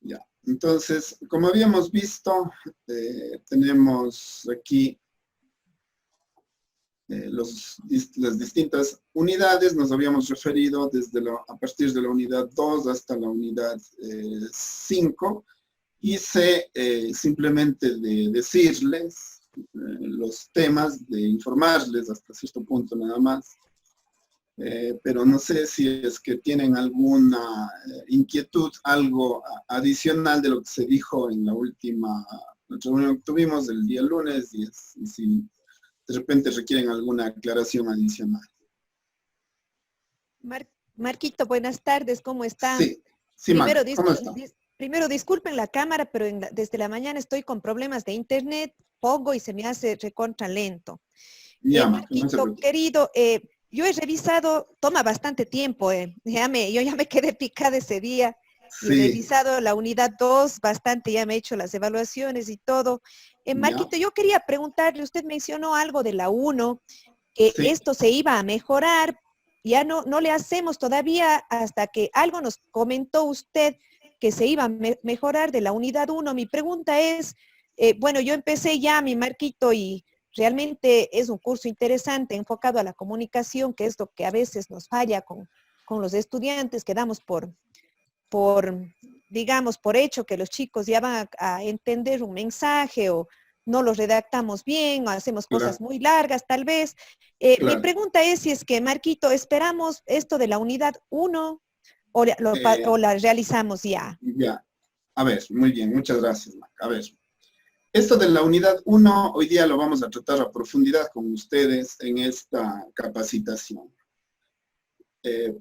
Ya. Entonces, como habíamos visto, tenemos aquí las distintas unidades. Nos habíamos referido a partir de la unidad 2 hasta la unidad 5. Hice simplemente de decirles los temas, de informarles hasta cierto punto nada más. Pero no sé si es que tienen alguna inquietud, algo adicional de lo que se dijo en la última reunión que tuvimos el día lunes, y si de repente requieren alguna aclaración adicional. Marquito, buenas tardes, ¿cómo está? Sí, sí, Primero, Mac, ¿cómo está? primero disculpen la cámara, pero desde la mañana estoy con problemas de internet, pongo y se me hace recontra lento. Ya, Mac, no se Marquito, preocupe. querido, yo he revisado, toma bastante tiempo, yo ya me quedé picada ese día y he Sí, revisado la unidad 2 bastante, ya me he hecho las evaluaciones y todo. ya, Marquito, yo quería preguntarle, usted mencionó algo de la 1, que sí. esto se iba a mejorar, ya no le hacemos todavía hasta que algo nos comentó usted que se iba a mejorar de la unidad 1. Mi pregunta es, bueno, yo empecé ya mi Marquito y realmente es un curso interesante enfocado a la comunicación, que es lo que a veces nos falla con los estudiantes, que damos digamos, por hecho que los chicos ya van a entender un mensaje o no lo redactamos bien o hacemos cosas Claro, muy largas tal vez. Mi claro. pregunta es si es que, Marquito, esperamos esto de la unidad 1 o la realizamos ya. Ya, a ver, muy bien, muchas gracias, Mac. A ver, esto de la unidad 1, hoy día lo vamos a tratar a profundidad con ustedes en esta capacitación.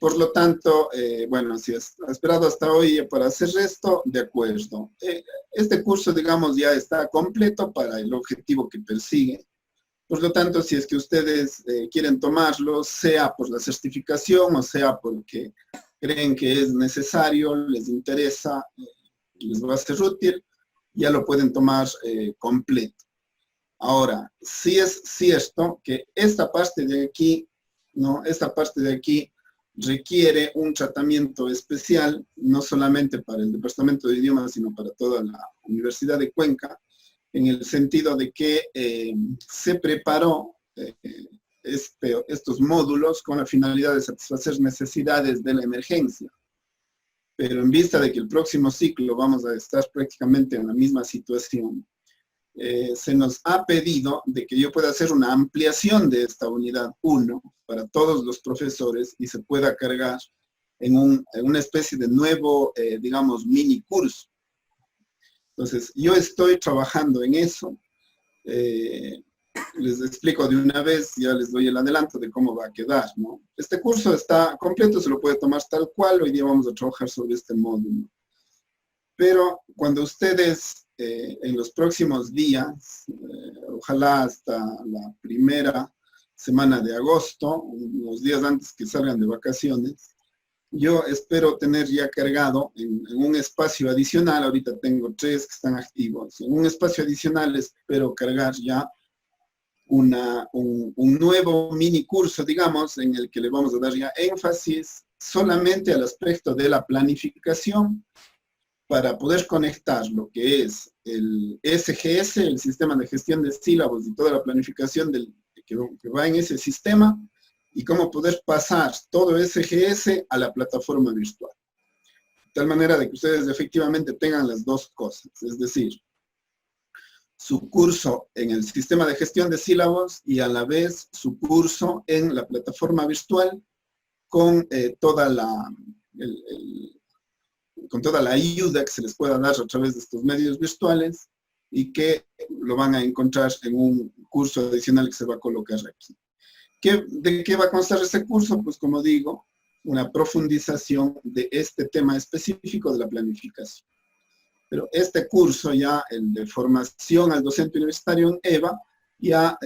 Por lo tanto, bueno, si has esperado hasta hoy para hacer esto, de acuerdo. Este curso, digamos, ya está completo para el objetivo que persigue. Por lo tanto, si es que ustedes quieren tomarlo, sea por la certificación o sea porque creen que es necesario, les interesa, les va a ser útil, ya lo pueden tomar completo. Ahora, sí es cierto que esta parte de aquí, ¿no? Esta parte de aquí requiere un tratamiento especial, no solamente para el Departamento de Idiomas, sino para toda la Universidad de Cuenca, en el sentido de que se preparó estos módulos con la finalidad de satisfacer necesidades de la emergencia. Pero en vista de que el próximo ciclo vamos a estar prácticamente en la misma situación, se nos ha pedido de que yo pueda hacer una ampliación de esta unidad 1 para todos los profesores y se pueda cargar en una especie de nuevo, digamos, mini curso. Entonces, yo estoy trabajando en eso. Les explico de una vez, ya les doy el adelanto de cómo va a quedar, ¿no? Este curso está completo, se lo puede tomar tal cual, hoy día vamos a trabajar sobre este módulo. Pero cuando ustedes en los próximos días, ojalá hasta la primera semana de agosto, unos días antes que salgan de vacaciones, yo espero tener ya cargado en un espacio adicional, ahorita tengo 3 que están activos, en un espacio adicional espero cargar ya un nuevo mini curso, digamos, en el que le vamos a dar ya énfasis solamente al aspecto de la planificación para poder conectar lo que es el SGS, el sistema de gestión de sílabos y toda la planificación que va en ese sistema, y cómo poder pasar todo SGS a la plataforma virtual. De tal manera de que ustedes efectivamente tengan las dos cosas, es decir, su curso en el sistema de gestión de sílabos y a la vez su curso en la plataforma virtual con toda la ayuda que se les pueda dar a través de estos medios virtuales y que lo van a encontrar en un curso adicional que se va a colocar aquí. ¿De qué va a constar este curso? Pues como digo, una profundización de este tema específico de la planificación. Pero este curso ya, el de formación al docente universitario en EVA, ya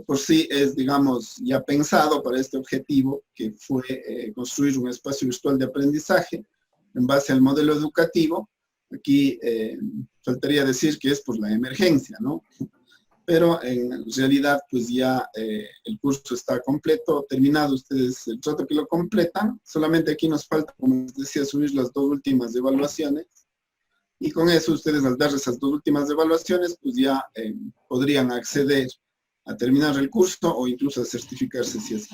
por sí es, digamos, ya pensado para este objetivo, que fue construir un espacio virtual de aprendizaje en base al modelo educativo. Aquí faltaría decir que es por la emergencia, ¿no? Pero en realidad pues ya el curso está completo, terminado, ustedes el trato que lo completan, solamente aquí nos falta, como les decía, subir las 2 últimas evaluaciones, y con eso ustedes al dar esas dos últimas evaluaciones, pues ya podrían acceder a terminar el curso o incluso a certificarse si es.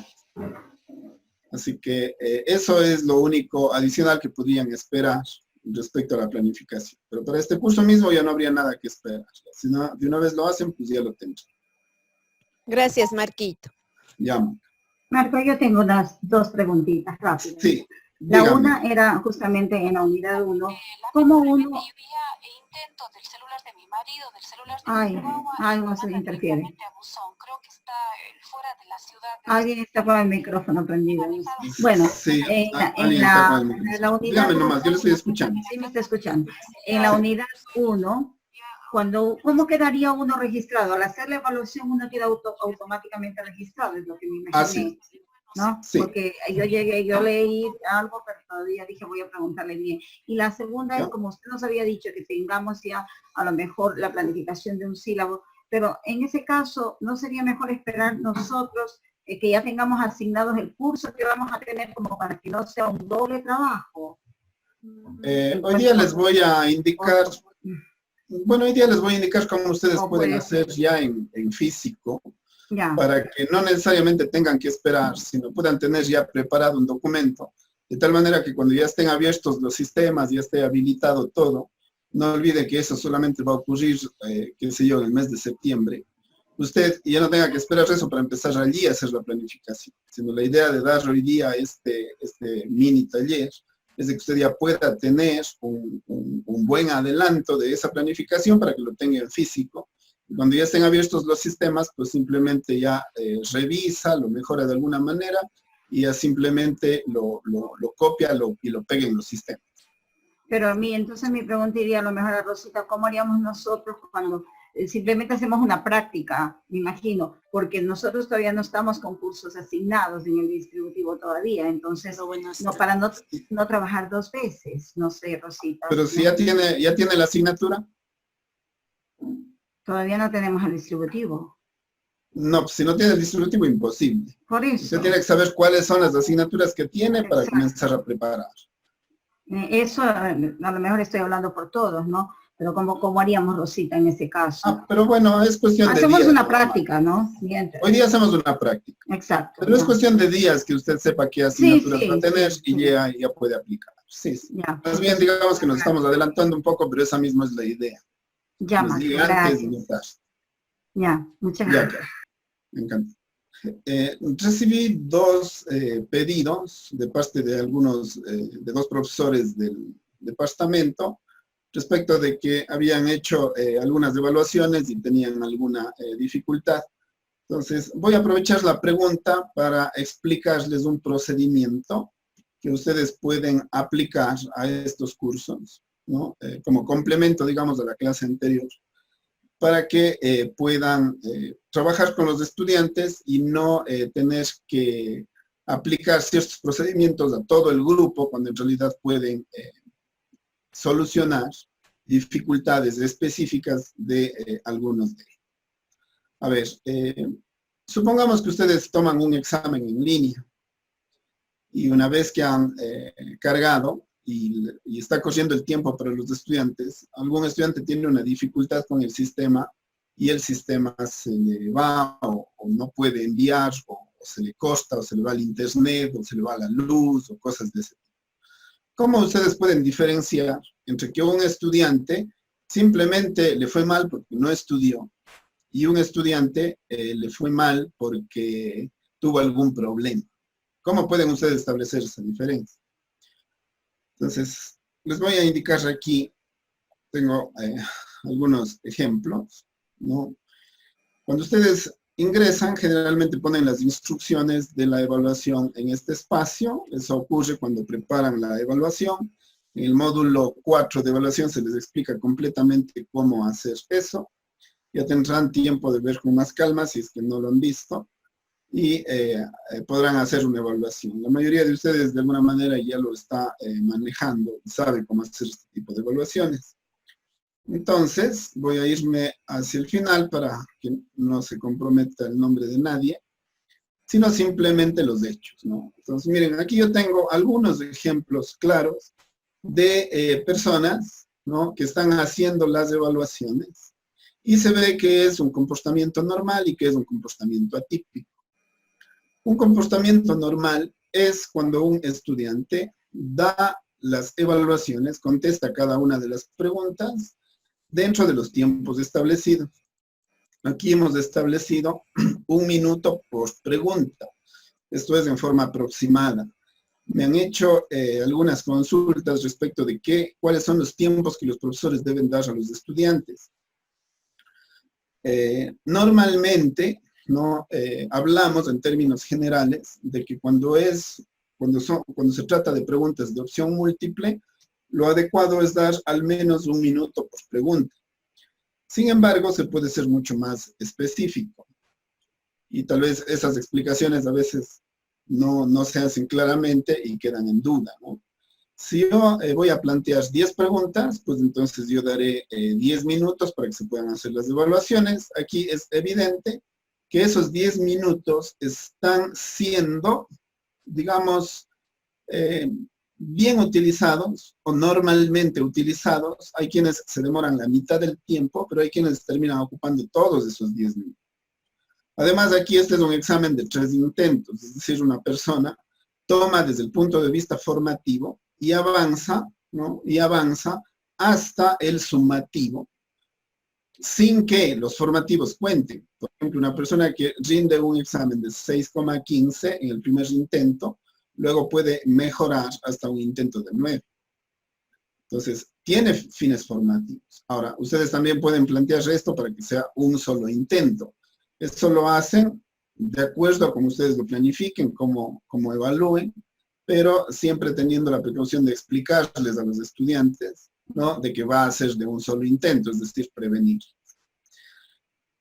Así que eso es lo único adicional que podrían esperar respecto a la planificación. Pero para este curso mismo ya no habría nada que esperar. Si no, de una vez lo hacen, pues ya lo tendrán. Gracias, Marquito. Ya. Marco, yo tengo dos preguntitas rápidas. Sí. La Dígame. una era justamente en la unidad 1. ¿Cómo uno? Intentos del celular de mi marido, del celular de mi mamá, algo se interfiere. a Buzón. Creo que está fuera de la ciudad. Alguien está con el micrófono prendido. Bueno, Sí, en la unidad. Dígame nomás, yo le estoy escuchando. Sí, me está escuchando. En la unidad 1, ¿cómo quedaría uno registrado? Al hacer la evaluación uno queda automáticamente registrado, es lo que me imaginé. Sí. ¿No? Sí. Porque yo leí algo, pero todavía dije voy a preguntarle bien. Y la segunda es, como usted nos había dicho, que tengamos ya a lo mejor la planificación de un sílabo, pero en ese caso, ¿no sería mejor esperar nosotros que ya tengamos asignados el curso que vamos a tener como para que no sea un doble trabajo? Hoy día les voy a indicar, cómo ustedes pueden hacer ya en físico. Ya. Para que no necesariamente tengan que esperar, sino puedan tener ya preparado un documento, de tal manera que cuando ya estén abiertos los sistemas, ya esté habilitado todo, no olvide que eso solamente va a ocurrir, qué sé yo, en el mes de septiembre. Usted ya no tenga que esperar eso para empezar allí a hacer la planificación, sino la idea de dar hoy día este mini taller es de que usted ya pueda tener un buen adelanto de esa planificación para que lo tenga en físico. Cuando ya estén abiertos los sistemas, pues simplemente ya revisa, lo mejora de alguna manera y ya simplemente lo copia y lo pega en los sistemas. Pero a mí, entonces mi pregunta iría a lo mejor a Rosita, ¿cómo haríamos nosotros cuando simplemente hacemos una práctica, me imagino? Porque nosotros todavía no estamos con cursos asignados en el distributivo todavía, entonces para no trabajar dos veces, no sé, Rosita. Pero si ya tiene la asignatura. Todavía no tenemos el distributivo. No, pues si no tiene el distributivo, imposible. Por eso. Usted tiene que saber cuáles son las asignaturas que tiene para Exacto. comenzar a preparar. Eso a lo mejor estoy hablando por todos, ¿no? Pero ¿cómo haríamos, Rosita, en ese caso? Pero bueno, es cuestión de días. Hacemos una práctica, ¿no? Mientras. Hoy día hacemos una práctica. Exacto. Pero es cuestión de días que usted sepa qué asignaturas va a tener sí. y ya puede aplicar. Sí. Ya. Más bien, digamos que nos estamos adelantando un poco, pero esa misma es la idea. Ya, Nos Marco, diga antes y no gracias. tarde. Ya, muchas Ya, gracias. me encanta. Recibí dos pedidos de parte de de dos profesores del departamento respecto de que habían hecho algunas evaluaciones y tenían alguna dificultad. Entonces, voy a aprovechar la pregunta para explicarles un procedimiento que ustedes pueden aplicar a estos cursos, ¿no? Como complemento, digamos, de la clase anterior, para que puedan trabajar con los estudiantes y no tener que aplicar ciertos procedimientos a todo el grupo, cuando en realidad pueden solucionar dificultades específicas de algunos de ellos. A ver, supongamos que ustedes toman un examen en línea y una vez que han cargado y está corriendo el tiempo para los estudiantes, algún estudiante tiene una dificultad con el sistema y el sistema se le va o no puede enviar o se le corta o se le va al internet o se le va la luz o cosas de ese tipo. ¿Cómo ustedes pueden diferenciar entre que un estudiante simplemente le fue mal porque no estudió y un estudiante le fue mal porque tuvo algún problema? ¿Cómo pueden ustedes establecer esa diferencia? Entonces, les voy a indicar aquí, tengo algunos ejemplos, ¿no? Cuando ustedes ingresan, generalmente ponen las instrucciones de la evaluación en este espacio. Eso ocurre cuando preparan la evaluación. En el módulo 4 de evaluación se les explica completamente cómo hacer eso. Ya tendrán tiempo de ver con más calma si es que no lo han visto. Y podrán hacer una evaluación. La mayoría de ustedes de alguna manera ya lo está manejando y sabe cómo hacer este tipo de evaluaciones. Entonces, voy a irme hacia el final para que no se comprometa el nombre de nadie, sino simplemente los hechos, ¿no? Entonces, miren, aquí yo tengo algunos ejemplos claros de personas ¿no?, que están haciendo las evaluaciones y se ve que es un comportamiento normal y que es un comportamiento atípico. Un comportamiento normal es cuando un estudiante da las evaluaciones, contesta cada una de las preguntas dentro de los tiempos establecidos. Aquí hemos establecido 1 minuto por pregunta. Esto es en forma aproximada. Me han hecho algunas consultas respecto de cuáles son los tiempos que los profesores deben dar a los estudiantes. Normalmente, ¿no?, hablamos en términos generales de que cuando se trata de preguntas de opción múltiple, lo adecuado es dar al menos 1 minuto por pregunta. Sin embargo, se puede ser mucho más específico. Y tal vez esas explicaciones a veces no se hacen claramente y quedan en duda, ¿no? Si yo voy a plantear 10 preguntas, pues entonces yo daré 10 minutos para que se puedan hacer las evaluaciones. Aquí es evidente que esos 10 minutos están siendo, digamos, bien utilizados o normalmente utilizados. Hay quienes se demoran la mitad del tiempo, pero hay quienes terminan ocupando todos esos 10 minutos. Además, aquí este es un examen de 3 intentos, es decir, una persona toma desde el punto de vista formativo y avanza, ¿no?, y avanza hasta el sumativo, sin que los formativos cuenten. Por ejemplo, una persona que rinde un examen de 6,15 en el primer intento, luego puede mejorar hasta un intento de 9. Entonces, tiene fines formativos. Ahora, ustedes también pueden plantear esto para que sea un solo intento. Esto lo hacen de acuerdo a cómo ustedes lo planifiquen, cómo evalúen, pero siempre teniendo la precaución de explicarles a los estudiantes, ¿no?, de que va a ser de un solo intento, es decir, prevenir.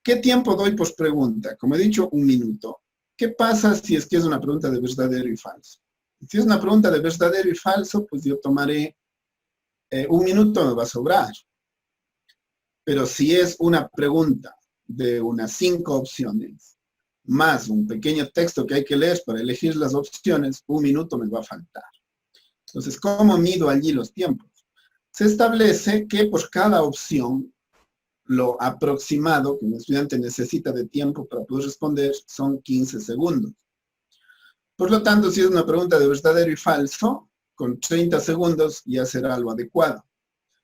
¿Qué tiempo doy por pregunta? Como he dicho, 1 minuto. ¿Qué pasa si es que es una pregunta de verdadero y falso? Si es una pregunta de verdadero y falso, pues yo tomaré 1 minuto, me va a sobrar. Pero si es una pregunta de unas 5 opciones, más un pequeño texto que hay que leer para elegir las opciones, 1 minuto me va a faltar. Entonces, ¿cómo mido allí los tiempos? Se establece que por cada opción, lo aproximado que un estudiante necesita de tiempo para poder responder son 15 segundos. Por lo tanto, si es una pregunta de verdadero y falso, con 30 segundos ya será lo adecuado.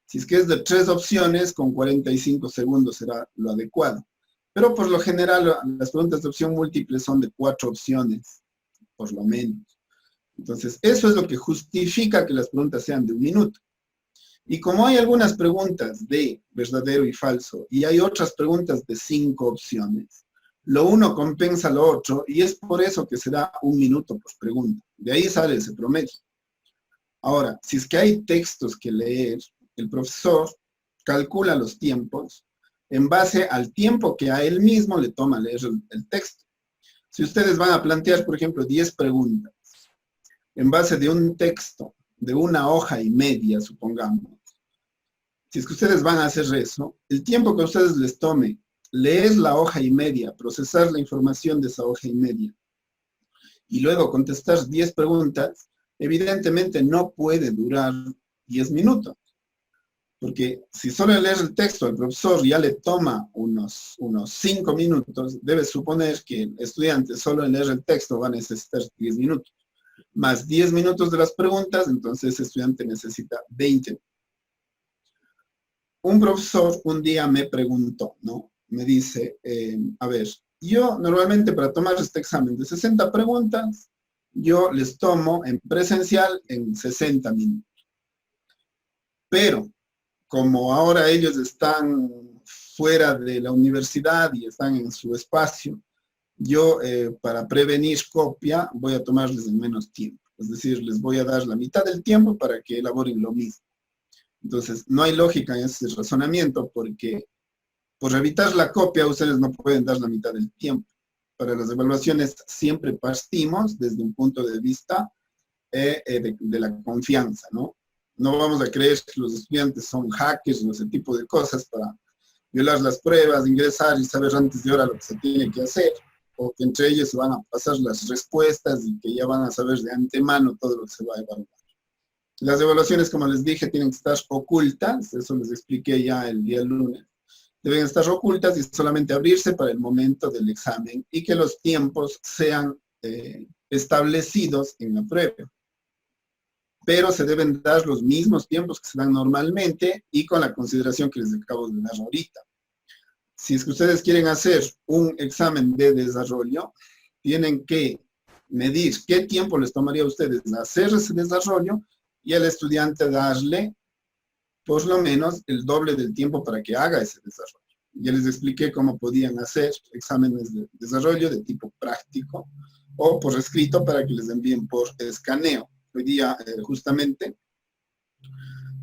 Si es que es de 3 opciones, con 45 segundos será lo adecuado. Pero por lo general, las preguntas de opción múltiple son de 4 opciones, por lo menos. Entonces, eso es lo que justifica que las preguntas sean de 1 minuto. Y como hay algunas preguntas de verdadero y falso, y hay otras preguntas de 5 opciones, lo uno compensa lo otro, y es por eso que se da 1 minuto por pregunta. De ahí sale ese promedio. Ahora, si es que hay textos que leer, el profesor calcula los tiempos en base al tiempo que a él mismo le toma leer el texto. Si ustedes van a plantear, por ejemplo, 10 preguntas, en base de un texto de 1 hoja y media, supongamos, si es que ustedes van a hacer eso, el tiempo que a ustedes les tome leer la hoja y media, procesar la información de esa hoja y media, y luego contestar 10 preguntas, evidentemente no puede durar 10 minutos. Porque si solo leer el texto, el profesor ya le toma unos 5 minutos, debe suponer que el estudiante solo en leer el texto va a necesitar 10 minutos. Más 10 minutos de las preguntas, entonces ese estudiante necesita 20. Un profesor un día me preguntó, ¿no? Me dice, a ver, yo normalmente para tomar este examen de 60 preguntas, yo les tomo en presencial en 60 minutos. Pero, como ahora ellos están fuera de la universidad y están en su espacio, yo para prevenir copia voy a tomarles en menos tiempo. Es decir, les voy a dar la mitad del tiempo para que elaboren lo mismo. Entonces, no hay lógica en ese razonamiento porque por evitar la copia ustedes no pueden dar la mitad del tiempo. Para las evaluaciones siempre partimos desde un punto de vista de la confianza, ¿no? No vamos a creer que los estudiantes son hackers o ese tipo de cosas para violar las pruebas, ingresar y saber antes de hora lo que se tiene que hacer, o que entre ellos se van a pasar las respuestas y que ya van a saber de antemano todo lo que se va a evaluar. Las evaluaciones, como les dije, tienen que estar ocultas, eso les expliqué ya el día lunes. Deben estar ocultas y solamente abrirse para el momento del examen y que los tiempos sean establecidos en la prueba. Pero se deben dar los mismos tiempos que se dan normalmente y con la consideración que les acabo de dar ahorita. Si es que ustedes quieren hacer un examen de desarrollo, tienen que medir qué tiempo les tomaría a ustedes hacer ese desarrollo y al estudiante darle por lo menos el doble del tiempo para que haga ese desarrollo. Ya les expliqué cómo podían hacer exámenes de desarrollo de tipo práctico o por escrito para que les envíen por escaneo. Hoy día justamente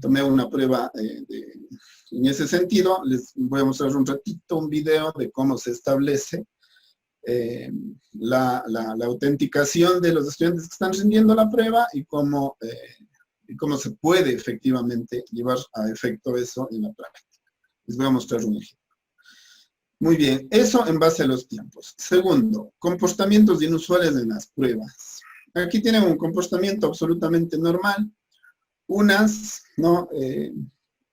tomé una prueba en ese sentido. Les voy a mostrar un ratito un video de cómo se establece la autenticación de los estudiantes que están rindiendo la prueba y cómo se puede efectivamente llevar a efecto eso en la práctica. Les voy a mostrar un ejemplo. Muy bien, eso en base a los tiempos. Segundo, comportamientos inusuales en las pruebas. Aquí tienen un comportamiento absolutamente normal. Unas ¿no?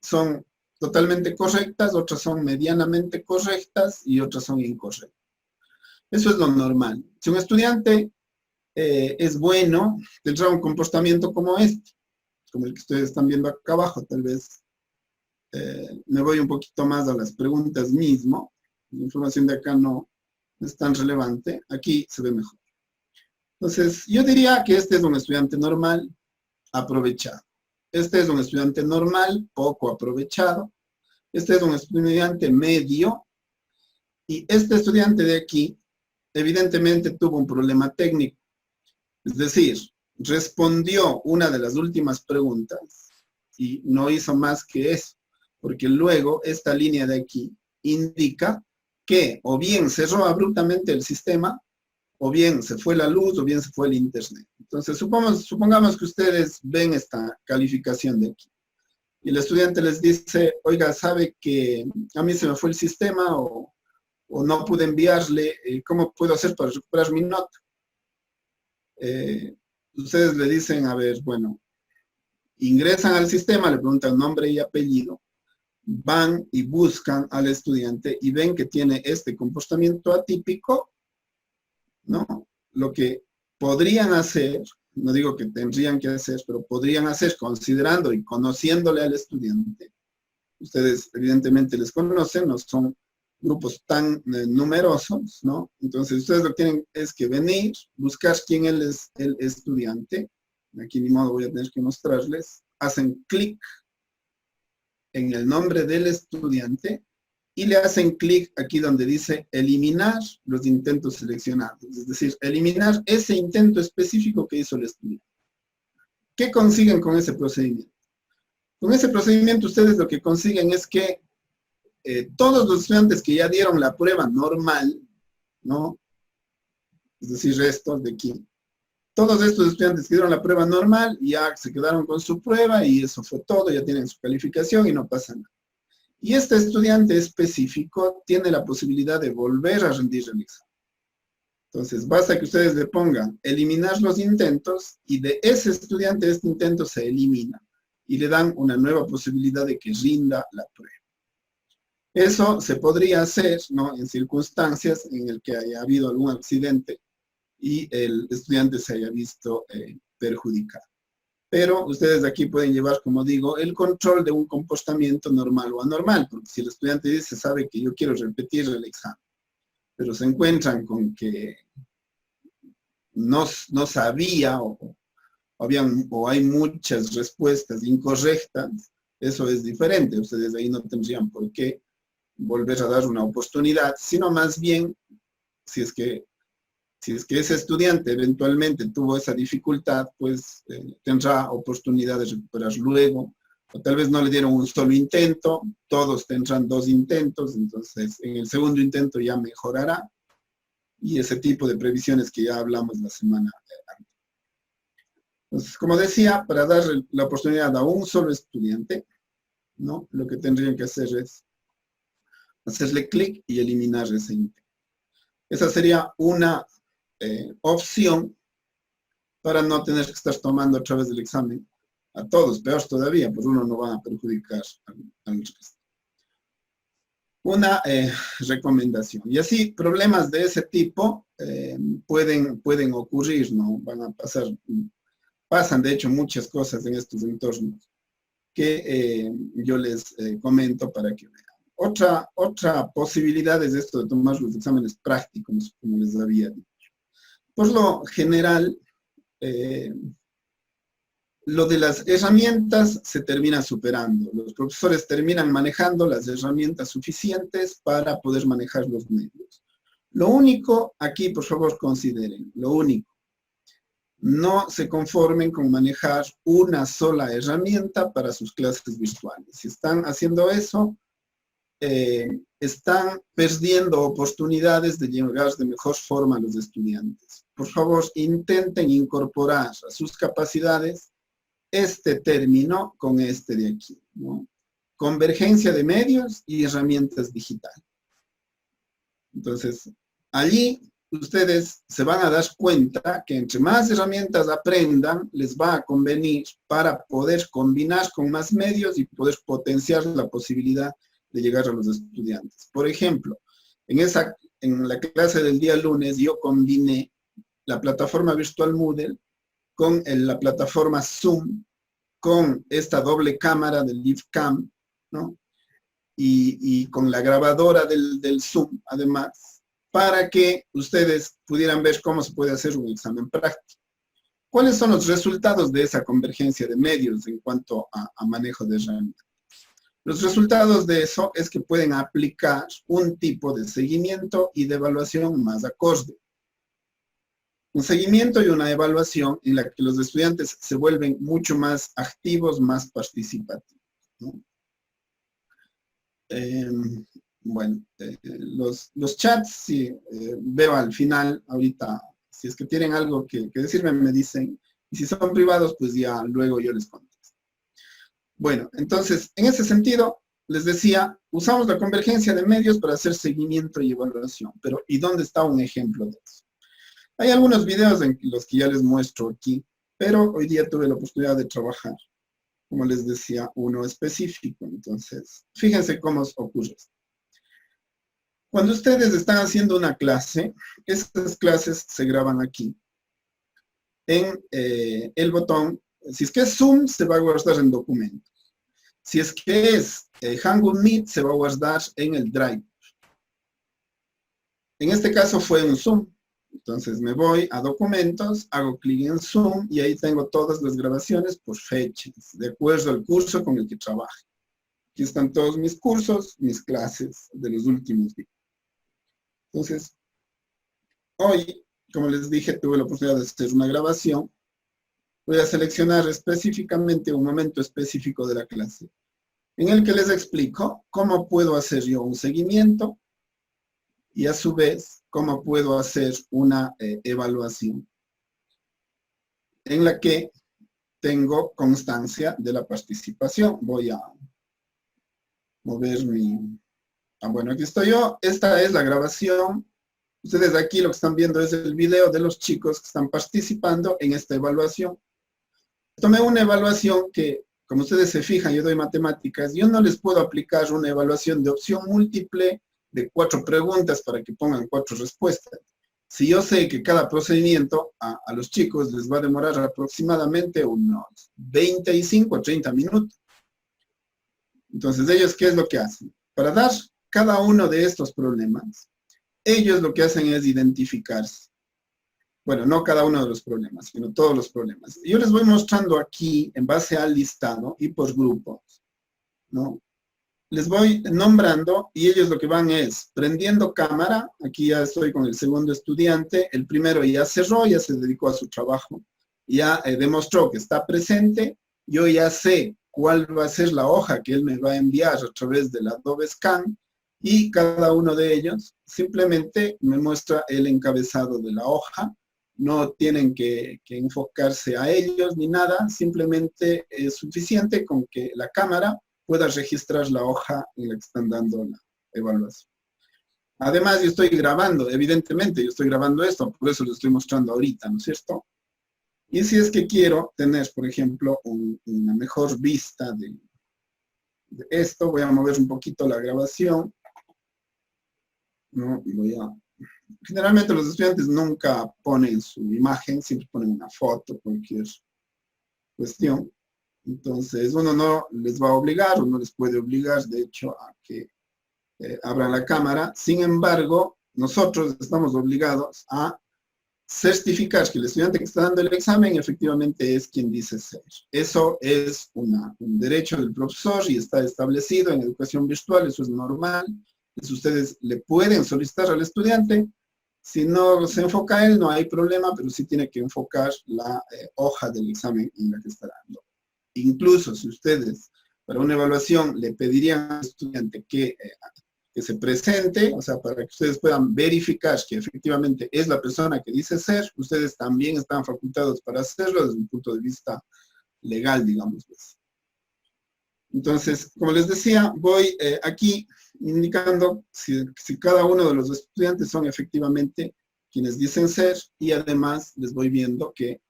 Son totalmente correctas, otras son medianamente correctas y otras son incorrectas. Eso es lo normal. Si un estudiante es bueno, tendrá un comportamiento como este, como el que ustedes están viendo acá abajo. Tal vez me voy un poquito más a las preguntas mismo. La información de acá no es tan relevante. Aquí se ve mejor. Entonces, yo diría que este es un estudiante normal, aprovechado. Este es un estudiante normal, poco aprovechado. Este es un estudiante medio. Y este estudiante de aquí, evidentemente tuvo un problema técnico. Es decir, respondió una de las últimas preguntas y no hizo más que eso. Porque luego esta línea de aquí indica que o bien cerró abruptamente el sistema, o bien se fue la luz, o bien se fue el internet. Entonces, supongamos que ustedes ven esta calificación de aquí. Y el estudiante les dice, oiga, ¿sabe que a mí se me fue el sistema o no pude enviarle? ¿Cómo puedo hacer para recuperar mi nota? Ustedes le dicen, a ver, bueno, ingresan al sistema, le preguntan nombre y apellido, van y buscan al estudiante y ven que tiene este comportamiento atípico, ¿no? Lo que podrían hacer, no digo que tendrían que hacer, pero podrían hacer considerando y conociéndole al estudiante. Ustedes evidentemente les conocen, no son grupos tan numerosos, ¿no? Entonces ustedes lo que tienen es que venir, buscar quién es el estudiante. Aquí ni modo voy a tener que mostrarles. Hacen clic en el nombre del estudiante y le hacen clic aquí donde dice eliminar los intentos seleccionados. Es decir, eliminar ese intento específico que hizo el estudiante. ¿Qué consiguen con ese procedimiento? Con ese procedimiento ustedes lo que consiguen es que todos los estudiantes que ya dieron la prueba normal, ¿no? Es decir, estos de aquí. Todos estos estudiantes que dieron la prueba normal ya se quedaron con su prueba y eso fue todo, ya tienen su calificación y no pasa nada. Y este estudiante específico tiene la posibilidad de volver a rendir el examen. Entonces, basta que ustedes le pongan eliminar los intentos y de ese estudiante este intento se elimina y le dan una nueva posibilidad de que rinda la prueba. Eso se podría hacer, ¿no? En circunstancias en las que haya habido algún accidente y el estudiante se haya visto perjudicado. Pero ustedes aquí pueden llevar, como digo, el control de un comportamiento normal o anormal, porque si el estudiante dice, sabe que yo quiero repetir el examen, pero se encuentran con que no sabía o hay muchas respuestas incorrectas, eso es diferente. Ustedes ahí no tendrían por qué volver a dar una oportunidad, sino más bien, si es que ese estudiante eventualmente tuvo esa dificultad, pues tendrá oportunidad de recuperar luego, o tal vez no le dieron un solo intento, todos tendrán 2 intentos, entonces en el segundo intento ya mejorará, y ese tipo de previsiones que ya hablamos la semana anterior. Entonces, como decía, para dar la oportunidad a un solo estudiante, ¿no? Lo que tendrían que hacer es hacerle clic y eliminar ese intento. Esa sería una opción para no tener que estar tomando otra vez el examen a todos, peor todavía, pues uno no va a perjudicar al resto. Una recomendación. Y así, problemas de ese tipo pueden ocurrir, ¿no? Van a pasar, pasan de hecho muchas cosas en estos entornos que yo les comento para que vean. Otra posibilidad es esto de tomar los exámenes prácticos, como les había dicho. Por lo general, lo de las herramientas se termina superando. Los profesores terminan manejando las herramientas suficientes para poder manejar los medios. Lo único, aquí por favor consideren, lo único, no se conformen con manejar una sola herramienta para sus clases virtuales. Si están haciendo eso, están perdiendo oportunidades de llegar de mejor forma a los estudiantes. Por favor, intenten incorporar a sus capacidades este término con este de aquí, ¿no? Convergencia de medios y herramientas digitales. Entonces, allí ustedes se van a dar cuenta que entre más herramientas aprendan, les va a convenir para poder combinar con más medios y poder potenciar la posibilidad de llegar a los estudiantes. Por ejemplo, en la clase del día lunes yo combiné la plataforma virtual Moodle con la plataforma Zoom, con esta doble cámara del LiveCam, ¿no? Y con la grabadora del Zoom, además, para que ustedes pudieran ver cómo se puede hacer un examen práctico. ¿Cuáles son los resultados de esa convergencia de medios en cuanto a manejo de herramientas? Los resultados de eso es que pueden aplicar un tipo de seguimiento y de evaluación más acorde. Un seguimiento y una evaluación en la que los estudiantes se vuelven mucho más activos, más participativos, ¿no? Bueno, los chats, sí, veo al final, ahorita, si es que tienen algo que decirme, me dicen, y si son privados, pues ya luego yo les contesto. Bueno, entonces, en ese sentido, les decía, usamos la convergencia de medios para hacer seguimiento y evaluación, pero ¿y dónde está un ejemplo de eso? Hay algunos videos en los que ya les muestro aquí, pero hoy día tuve la oportunidad de trabajar, como les decía, uno específico. Entonces, fíjense cómo ocurre esto. Cuando ustedes están haciendo una clase, esas clases se graban aquí. En el botón, si es que es Zoom, se va a guardar en documentos. Si es que es Hangout Meet, se va a guardar en el Drive. En este caso fue un Zoom. Entonces me voy a documentos, hago clic en Zoom y ahí tengo todas las grabaciones por fechas, de acuerdo al curso con el que trabaje. Aquí están todos mis cursos, mis clases de los últimos días. Entonces, hoy, como les dije, tuve la oportunidad de hacer una grabación. Voy a seleccionar específicamente un momento específico de la clase, en el que les explico cómo puedo hacer yo un seguimiento y a su vez cómo puedo hacer una evaluación en la que tengo constancia de la participación. Voy a mover bueno, aquí estoy yo. Esta es la grabación. Ustedes aquí lo que están viendo es el video de los chicos que están participando en esta evaluación. Tomé una evaluación que, como ustedes se fijan, yo doy matemáticas. Yo no les puedo aplicar una evaluación de opción múltiple de 4 preguntas para que pongan 4 respuestas. Si yo sé que cada procedimiento a los chicos les va a demorar aproximadamente unos 25 a 30 minutos. Entonces, ellos, ¿qué es lo que hacen? Para dar cada uno de estos problemas, ellos lo que hacen es identificarse. Bueno, no cada uno de los problemas, sino todos los problemas. Yo les voy mostrando aquí, en base al listado y por grupos, ¿no? Les voy nombrando y ellos lo que van es prendiendo cámara. Aquí ya estoy con el segundo estudiante. El primero ya cerró, ya se dedicó a su trabajo. Ya demostró que está presente. Yo ya sé cuál va a ser la hoja que él me va a enviar a través del Adobe Scan. Y cada uno de ellos simplemente me muestra el encabezado de la hoja. No tienen que enfocarse a ellos ni nada. Simplemente es suficiente con que la cámara pueda registrar la hoja en la que están dando la evaluación. Además, yo estoy grabando, evidentemente, yo estoy grabando esto, por eso lo estoy mostrando ahorita, ¿no es cierto? Y si es que quiero tener, por ejemplo, una mejor vista de esto, voy a mover un poquito la grabación. ¿No? Generalmente los estudiantes nunca ponen su imagen, siempre ponen una foto, cualquier cuestión. Entonces, uno no les va a obligar, o no les puede obligar, de hecho, a que abran la cámara. Sin embargo, nosotros estamos obligados a certificar que el estudiante que está dando el examen efectivamente es quien dice ser. Eso es un derecho del profesor y está establecido en educación virtual, eso es normal. Entonces, ustedes le pueden solicitar al estudiante. Si no se enfoca él, no hay problema, pero sí tiene que enfocar la hoja del examen en la que está dando. Incluso si ustedes, para una evaluación, le pedirían al estudiante que se presente, o sea, para que ustedes puedan verificar que efectivamente es la persona que dice ser, ustedes también están facultados para hacerlo desde un punto de vista legal, digamos. Entonces, como les decía, voy aquí indicando si cada uno de los estudiantes son efectivamente quienes dicen ser, y además les voy viendo que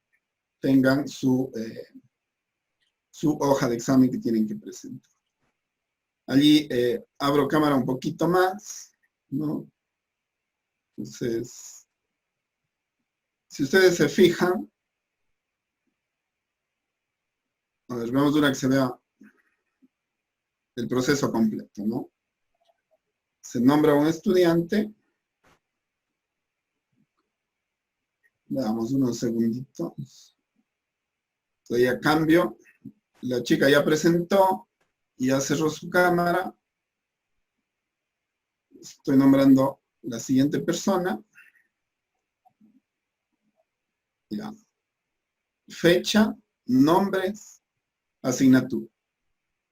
tengan su hoja de examen que tienen que presentar. Allí abro cámara un poquito más, ¿no? Entonces, si ustedes se fijan, a ver, veamos una que se vea el proceso completo, ¿no? Se nombra un estudiante. Veamos unos segunditos. Entonces ya cambio. La chica ya presentó, ya cerró su cámara. Estoy nombrando la siguiente persona. Ya. Fecha, nombres, asignatura,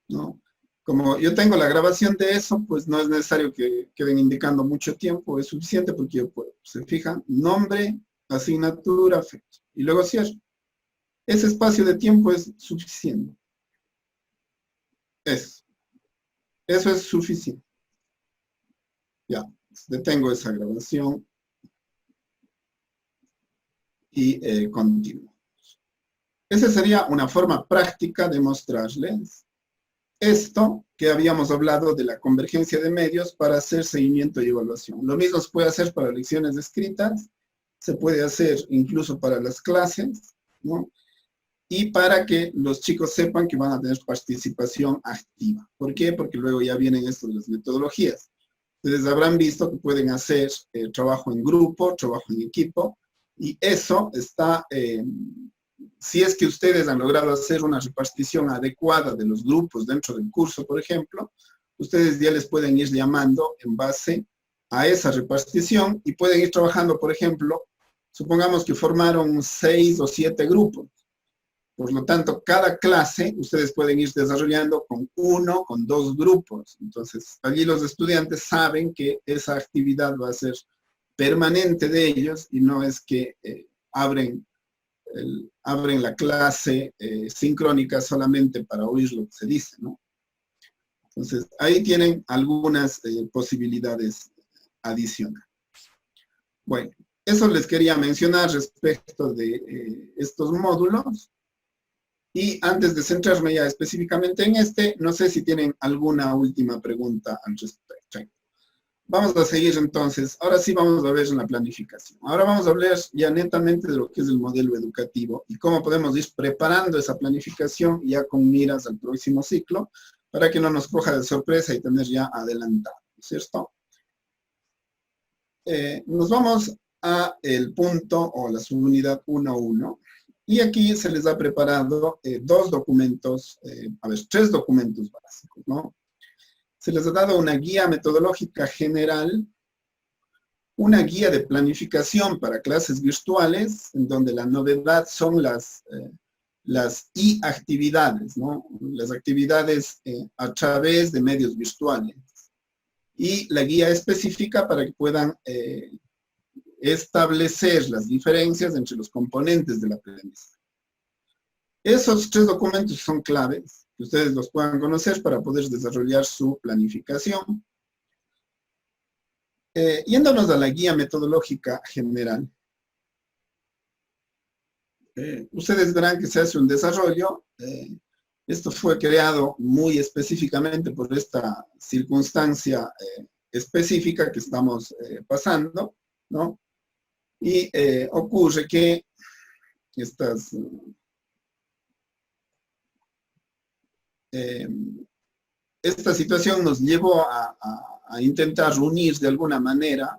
¿no? Como yo tengo la grabación de eso, pues no es necesario que queden indicando mucho tiempo, es suficiente porque yo puedo. Se fijan, nombre, asignatura, fecha. Y luego cierro. Ese espacio de tiempo es suficiente. Eso es suficiente. Ya, detengo esa grabación y continúo. Esa sería una forma práctica de mostrarles esto que habíamos hablado de la convergencia de medios para hacer seguimiento y evaluación. Lo mismo se puede hacer para lecciones escritas, se puede hacer incluso para las clases, ¿no? Y para que los chicos sepan que van a tener participación activa. ¿Por qué? Porque luego ya vienen esto de las metodologías. Ustedes habrán visto que pueden hacer trabajo en grupo, trabajo en equipo, y eso está, si es que ustedes han logrado hacer una repartición adecuada de los grupos dentro del curso, por ejemplo, ustedes ya les pueden ir llamando en base a esa repartición y pueden ir trabajando, por ejemplo, supongamos que formaron 6 o 7 grupos. Por lo tanto, cada clase ustedes pueden ir desarrollando con 1, con 2 grupos. Entonces, allí los estudiantes saben que esa actividad va a ser permanente de ellos y no es que abren la clase sincrónica solamente para oír lo que se dice, ¿no? Entonces, ahí tienen algunas posibilidades adicionales. Bueno, eso les quería mencionar respecto de estos módulos. Y antes de centrarme ya específicamente en este, no sé si tienen alguna última pregunta al respecto. Vamos a seguir entonces. Ahora sí vamos a ver la planificación. Ahora vamos a hablar ya netamente de lo que es el modelo educativo y cómo podemos ir preparando esa planificación ya con miras al próximo ciclo para que no nos coja de sorpresa y tener ya adelantado, ¿cierto? Nos vamos a el punto o la subunidad 1.1. Y aquí se les ha preparado 2 documentos, 3 documentos básicos, ¿no? Se les ha dado una guía metodológica general, una guía de planificación para clases virtuales, en donde la novedad son las actividades, ¿no? Las actividades a través de medios virtuales. Y la guía específica para que puedan establecer las diferencias entre los componentes del aprendizaje. Esos 3 documentos son claves, que ustedes los puedan conocer para poder desarrollar su planificación. Yéndonos a la guía metodológica general, ustedes verán que se hace un desarrollo. Esto fue creado muy específicamente por esta circunstancia específica que estamos pasando, ¿no? Y ocurre que esta situación nos llevó a intentar unir de alguna manera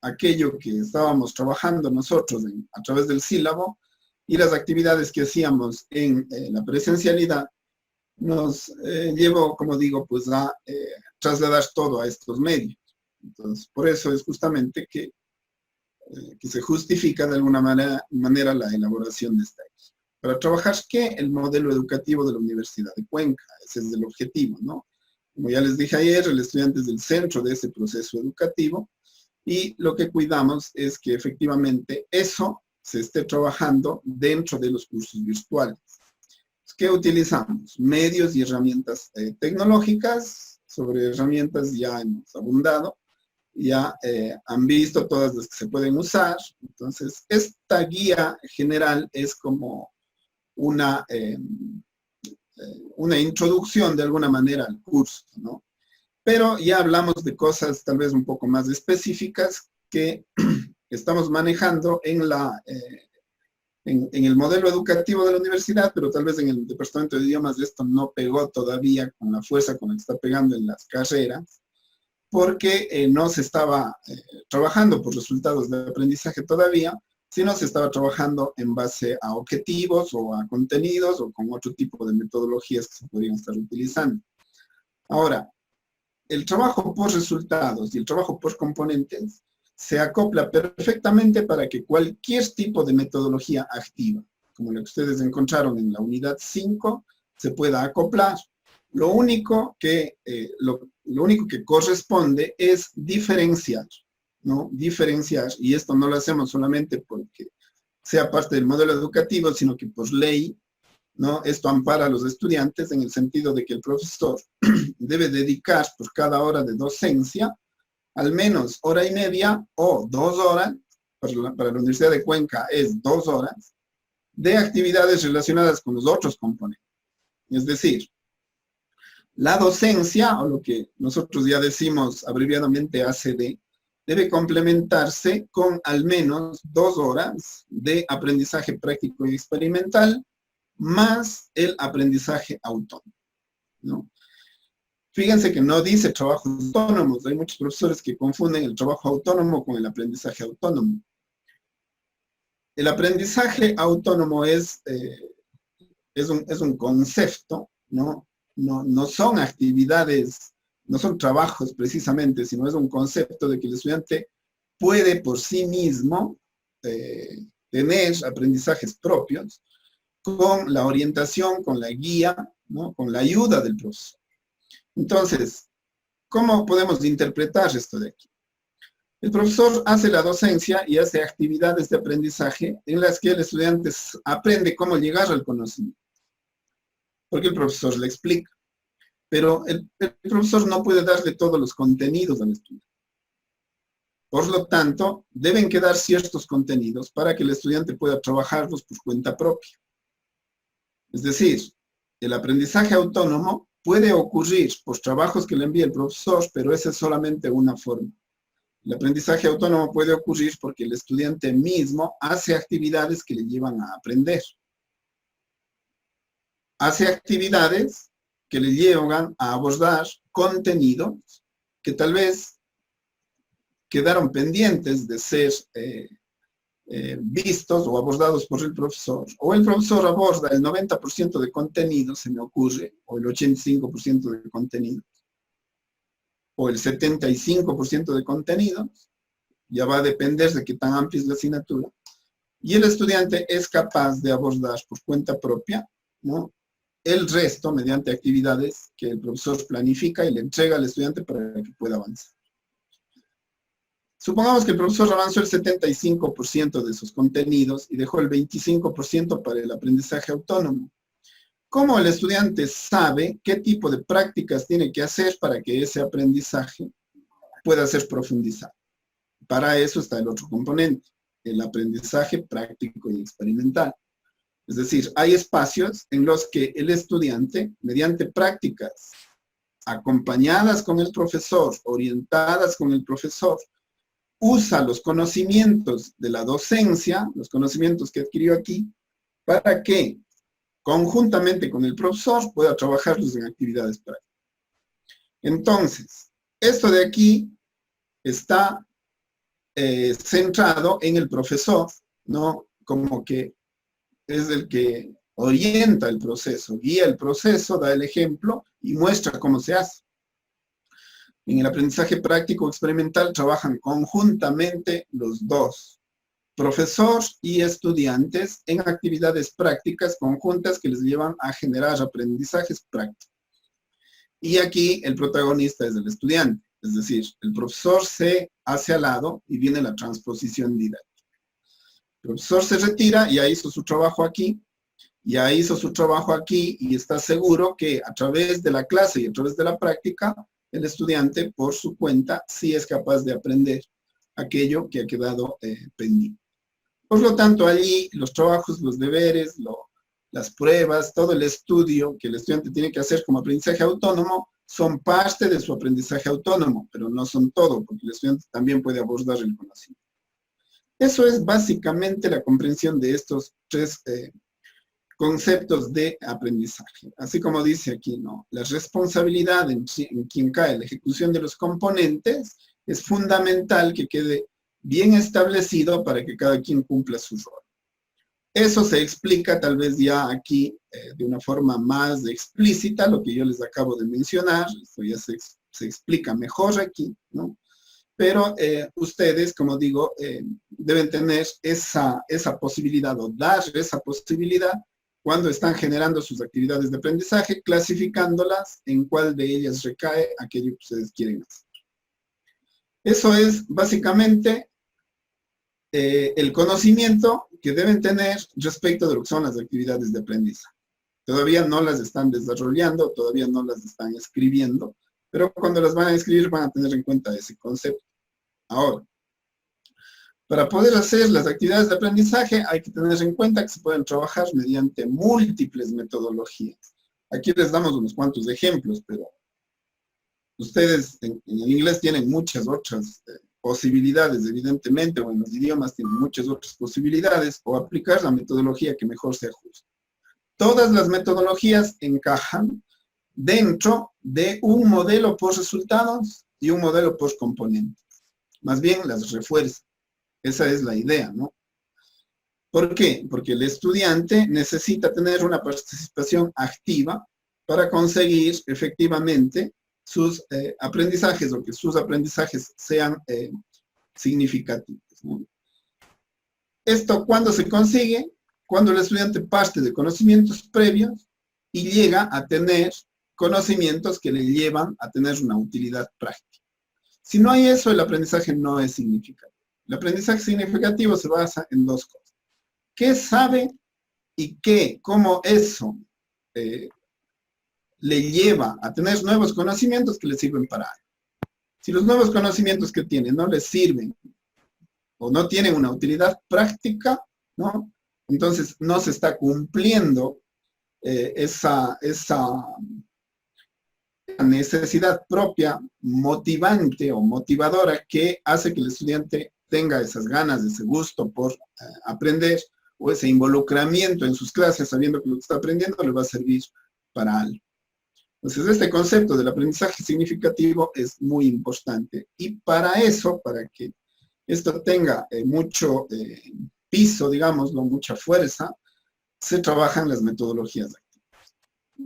aquello que estábamos trabajando nosotros a través del sílabo y las actividades que hacíamos en la presencialidad. Nos llevó, como digo, pues a trasladar todo a estos medios. Entonces, por eso es justamente que se justifica de alguna manera la elaboración de esta guía. Para trabajar, ¿qué? El modelo educativo de la Universidad de Cuenca. Ese es el objetivo, ¿no? Como ya les dije ayer, el estudiante es el centro de ese proceso educativo y lo que cuidamos es que efectivamente eso se esté trabajando dentro de los cursos virtuales. ¿Qué utilizamos? Medios y herramientas tecnológicas. Sobre herramientas ya hemos abundado, ya han visto todas las que se pueden usar. Entonces, esta guía general es como una introducción de alguna manera al curso, ¿no? Pero ya hablamos de cosas tal vez un poco más específicas que estamos manejando en el modelo educativo de la universidad, pero tal vez en el departamento de idiomas esto no pegó todavía con la fuerza con la que está pegando en las carreras, porque no se estaba trabajando por resultados de aprendizaje todavía, sino se estaba trabajando en base a objetivos o a contenidos o con otro tipo de metodologías que se podrían estar utilizando. Ahora, el trabajo por resultados y el trabajo por componentes se acopla perfectamente para que cualquier tipo de metodología activa, como la que ustedes encontraron en la unidad 5, se pueda acoplar. Lo único que corresponde es diferenciar, ¿no? Diferenciar, y esto no lo hacemos solamente porque sea parte del modelo educativo, sino que por ley, ¿no? Esto ampara a los estudiantes en el sentido de que el profesor debe dedicar por cada hora de docencia al menos hora y media o 2 horas, para la Universidad de Cuenca es 2 horas, de actividades relacionadas con los otros componentes. Es decir, la docencia, o lo que nosotros ya decimos abreviadamente ACD, debe complementarse con al menos 2 horas de aprendizaje práctico y experimental, más el aprendizaje autónomo, ¿no? Fíjense que no dice trabajos autónomos. Hay muchos profesores que confunden el trabajo autónomo con el aprendizaje autónomo. El aprendizaje autónomo es un concepto, ¿no? No son actividades, no son trabajos precisamente, sino es un concepto de que el estudiante puede por sí mismo tener aprendizajes propios con la orientación, con la guía, ¿no? Con la ayuda del profesor. Entonces, ¿cómo podemos interpretar esto de aquí? El profesor hace la docencia y hace actividades de aprendizaje en las que el estudiante aprende cómo llegar al conocimiento. Porque el profesor le explica. Pero el profesor no puede darle todos los contenidos al estudiante. Por lo tanto, deben quedar ciertos contenidos para que el estudiante pueda trabajarlos por cuenta propia. Es decir, el aprendizaje autónomo puede ocurrir por trabajos que le envía el profesor, pero esa es solamente una forma. El aprendizaje autónomo puede ocurrir porque el estudiante mismo hace actividades que le llevan a aprender. Hace actividades que le llevan a abordar contenidos que tal vez quedaron pendientes de ser vistos o abordados por el profesor, o el profesor aborda el 90% de contenido, se me ocurre, o el 85% de contenido, o el 75% de contenido, ya va a depender de qué tan amplia es la asignatura, y el estudiante es capaz de abordar por cuenta propia, ¿no? El resto mediante actividades que el profesor planifica y le entrega al estudiante para que pueda avanzar. Supongamos que el profesor avanzó el 75% de sus contenidos y dejó el 25% para el aprendizaje autónomo. ¿Cómo el estudiante sabe qué tipo de prácticas tiene que hacer para que ese aprendizaje pueda ser profundizado? Para eso está el otro componente, el aprendizaje práctico y experimental. Es decir, hay espacios en los que el estudiante, mediante prácticas acompañadas con el profesor, orientadas con el profesor, usa los conocimientos de la docencia, los conocimientos que adquirió aquí, para que conjuntamente con el profesor pueda trabajarlos en actividades prácticas. Entonces, esto de aquí está centrado en el profesor, ¿no? Como que es el que orienta el proceso, guía el proceso, da el ejemplo y muestra cómo se hace. En el aprendizaje práctico experimental trabajan conjuntamente los dos, profesor y estudiantes, en actividades prácticas conjuntas que les llevan a generar aprendizajes prácticos. Y aquí el protagonista es el estudiante, es decir, el profesor se hace al lado y viene la transposición didáctica. El profesor se retira, ya hizo su trabajo aquí, y está seguro que a través de la clase y a través de la práctica, el estudiante por su cuenta sí es capaz de aprender aquello que ha quedado pendiente. Por lo tanto, allí los trabajos, los deberes, las pruebas, todo el estudio que el estudiante tiene que hacer como aprendizaje autónomo son parte de su aprendizaje autónomo, pero no son todo, porque el estudiante también puede abordar el conocimiento. Eso es básicamente la comprensión de estos tres conceptos de aprendizaje. Así como dice aquí, ¿no? La responsabilidad en quien cae la ejecución de los componentes es fundamental que quede bien establecido para que cada quien cumpla su rol. Eso se explica tal vez ya aquí de una forma más explícita, lo que yo les acabo de mencionar, esto ya se explica mejor aquí, ¿no? Pero ustedes, como digo, deben tener esa posibilidad o dar esa posibilidad cuando están generando sus actividades de aprendizaje, clasificándolas en cuál de ellas recae aquello que ustedes quieren hacer. Eso es básicamente el conocimiento que deben tener respecto de lo que son las actividades de aprendizaje. Todavía no las están desarrollando, todavía no las están escribiendo, pero cuando las van a escribir van a tener en cuenta ese concepto. Ahora, para poder hacer las actividades de aprendizaje hay que tener en cuenta que se pueden trabajar mediante múltiples metodologías. Aquí les damos unos cuantos ejemplos, pero ustedes en inglés tienen muchas otras posibilidades, evidentemente, o en los idiomas tienen muchas otras posibilidades, o aplicar la metodología que mejor se ajuste. Todas las metodologías encajan dentro de un modelo por resultados y un modelo por componentes. Más bien las refuerza. Esa es la idea, ¿no? ¿Por qué? Porque el estudiante necesita tener una participación activa para conseguir efectivamente sus aprendizajes o que sus aprendizajes sean significativos, ¿no? Esto, ¿cuándo se consigue? Cuando el estudiante parte de conocimientos previos y llega a tener conocimientos que le llevan a tener una utilidad práctica. Si no hay eso, el aprendizaje no es significativo. El aprendizaje significativo se basa en dos cosas. ¿Qué sabe y cómo eso le lleva a tener nuevos conocimientos que le sirven para algo? Si los nuevos conocimientos que tiene no le sirven o no tienen una utilidad práctica, ¿no? Entonces no se está cumpliendo esa necesidad propia, motivante o motivadora que hace que el estudiante tenga esas ganas, ese gusto por aprender o ese involucramiento en sus clases sabiendo que lo que está aprendiendo le va a servir para algo. Entonces este concepto del aprendizaje significativo es muy importante y para eso, para que esto tenga mucho piso, digámoslo, mucha fuerza, se trabajan las metodologías activas.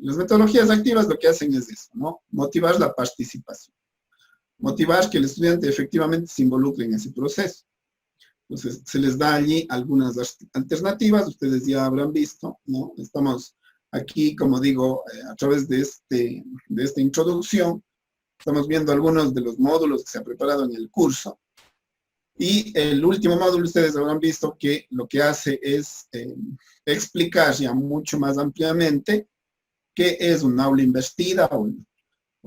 Las metodologías activas lo que hacen es eso, ¿no? Motivar la participación. Motivar que el estudiante efectivamente se involucre en ese proceso. Entonces, se les da allí algunas alternativas, ustedes ya habrán visto, ¿no? Estamos aquí, como digo, a través de esta introducción, estamos viendo algunos de los módulos que se ha preparado en el curso. Y el último módulo, ustedes habrán visto que lo que hace es explicar ya mucho más ampliamente qué es un aula invertida o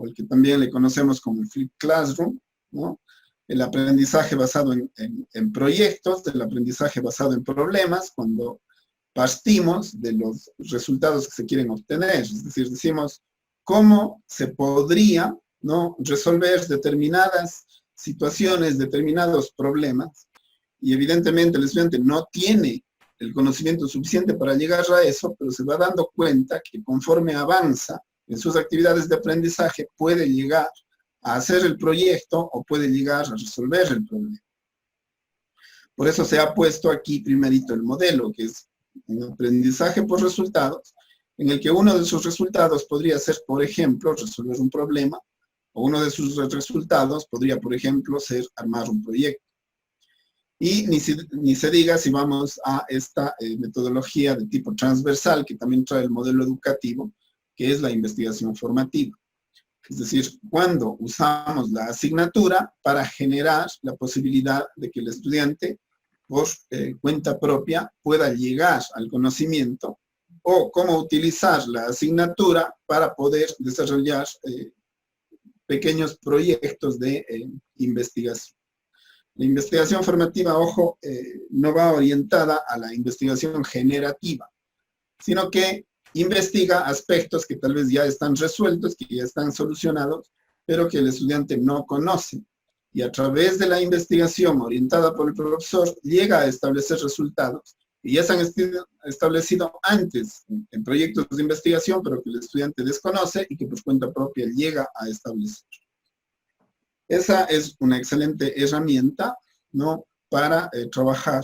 el que también le conocemos como el Flipped Classroom, ¿no? El aprendizaje basado en proyectos, el aprendizaje basado en problemas, cuando partimos de los resultados que se quieren obtener, es decir, decimos cómo se podría, ¿no?, resolver determinadas situaciones, determinados problemas, y evidentemente el estudiante no tiene el conocimiento suficiente para llegar a eso, pero se va dando cuenta que conforme avanza en sus actividades de aprendizaje puede llegar a hacer el proyecto o puede llegar a resolver el problema. Por eso se ha puesto aquí primerito el modelo, que es un aprendizaje por resultados, en el que uno de sus resultados podría ser, por ejemplo, resolver un problema, o uno de sus resultados podría, por ejemplo, ser armar un proyecto. Y ni se diga si vamos a esta metodología de tipo transversal, que también trae el modelo educativo, que es la investigación formativa. Es decir, cuando usamos la asignatura para generar la posibilidad de que el estudiante, por cuenta propia, pueda llegar al conocimiento, o cómo utilizar la asignatura para poder desarrollar pequeños proyectos de investigación. La investigación formativa, ojo, no va orientada a la investigación generativa, sino que investiga aspectos que tal vez ya están resueltos, que ya están solucionados, pero que el estudiante no conoce. Y a través de la investigación orientada por el profesor, llega a establecer resultados que ya se han establecido antes en proyectos de investigación, pero que el estudiante desconoce y que por cuenta propia llega a establecer. Esa es una excelente herramienta, ¿no?, para trabajar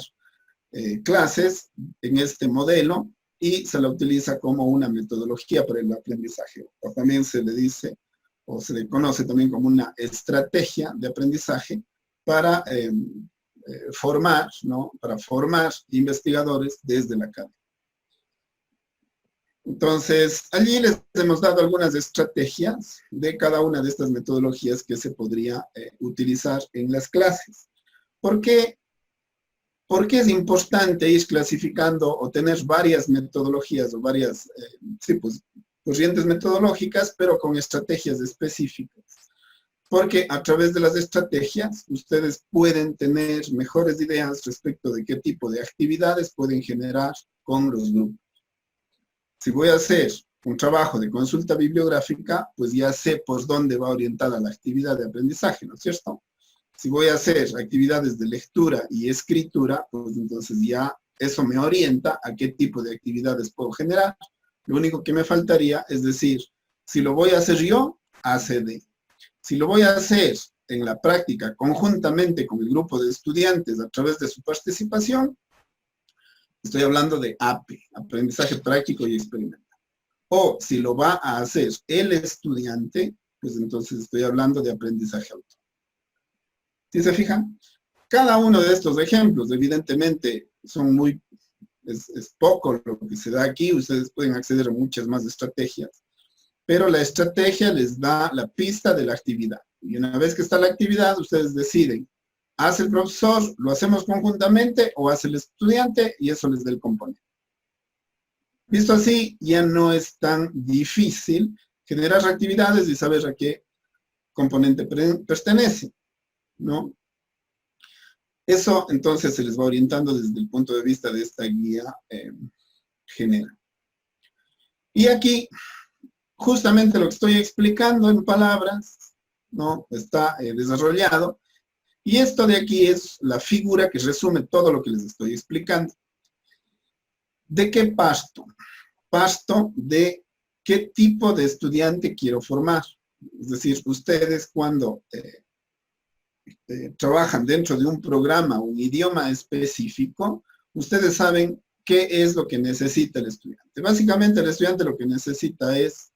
clases en este modelo, y se la utiliza como una metodología para el aprendizaje. O también se le dice, o se le conoce también como una estrategia de aprendizaje para formar, ¿no?, para formar investigadores desde la academia. Entonces, allí les hemos dado algunas estrategias de cada una de estas metodologías que se podría utilizar en las clases. ¿Por qué es importante ir clasificando o tener varias metodologías o varias corrientes metodológicas, pero con estrategias específicas? Porque a través de las estrategias ustedes pueden tener mejores ideas respecto de qué tipo de actividades pueden generar con los grupos. Si voy a hacer un trabajo de consulta bibliográfica, pues ya sé por dónde va orientada la actividad de aprendizaje, ¿no es cierto? Si voy a hacer actividades de lectura y escritura, pues entonces ya eso me orienta a qué tipo de actividades puedo generar. Lo único que me faltaría es decir, si lo voy a hacer yo, ACD. Si lo voy a hacer en la práctica conjuntamente con el grupo de estudiantes a través de su participación, estoy hablando de AP, aprendizaje práctico y experimental. O si lo va a hacer el estudiante, pues entonces estoy hablando de aprendizaje autónomo. ¿Sí se fijan? Cada uno de estos ejemplos, evidentemente, es poco lo que se da aquí. Ustedes pueden acceder a muchas más estrategias, pero la estrategia les da la pista de la actividad. Y una vez que está la actividad, ustedes deciden, ¿hace el profesor, lo hacemos conjuntamente, o hace el estudiante? Y eso les da el componente. Visto así, ya no es tan difícil generar actividades y saber a qué componente pertenece, ¿no? Eso entonces se les va orientando desde el punto de vista de esta guía general. Y aquí, justamente lo que estoy explicando en palabras, ¿no?, está desarrollado. Y esto de aquí es la figura que resume todo lo que les estoy explicando. ¿De qué parto? Parto de qué tipo de estudiante quiero formar. Es decir, ustedes cuando trabajan dentro de un programa, un idioma específico, ustedes saben qué es lo que necesita el estudiante. Básicamente el estudiante lo que necesita es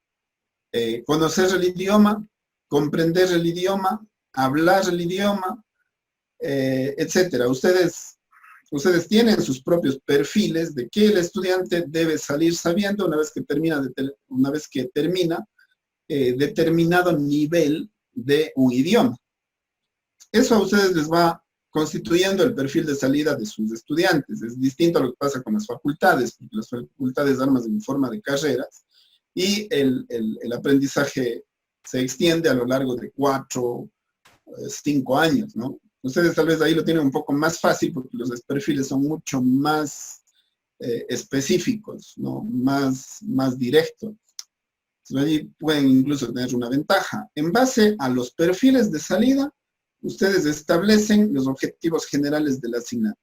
conocer el idioma, comprender el idioma, hablar el idioma, etcétera. Ustedes tienen sus propios perfiles de qué el estudiante debe salir sabiendo una vez que termina determinado nivel de un idioma. Eso a ustedes les va constituyendo el perfil de salida de sus estudiantes. Es distinto a lo que pasa con las facultades, porque las facultades arman en forma de carreras y el aprendizaje se extiende a lo largo de 4, 5 años, ¿no? Ustedes tal vez ahí lo tienen un poco más fácil porque los perfiles son mucho más específicos, ¿no? Más directos. Allí pueden incluso tener una ventaja. En base a los perfiles de salida, ustedes establecen los objetivos generales de la asignatura.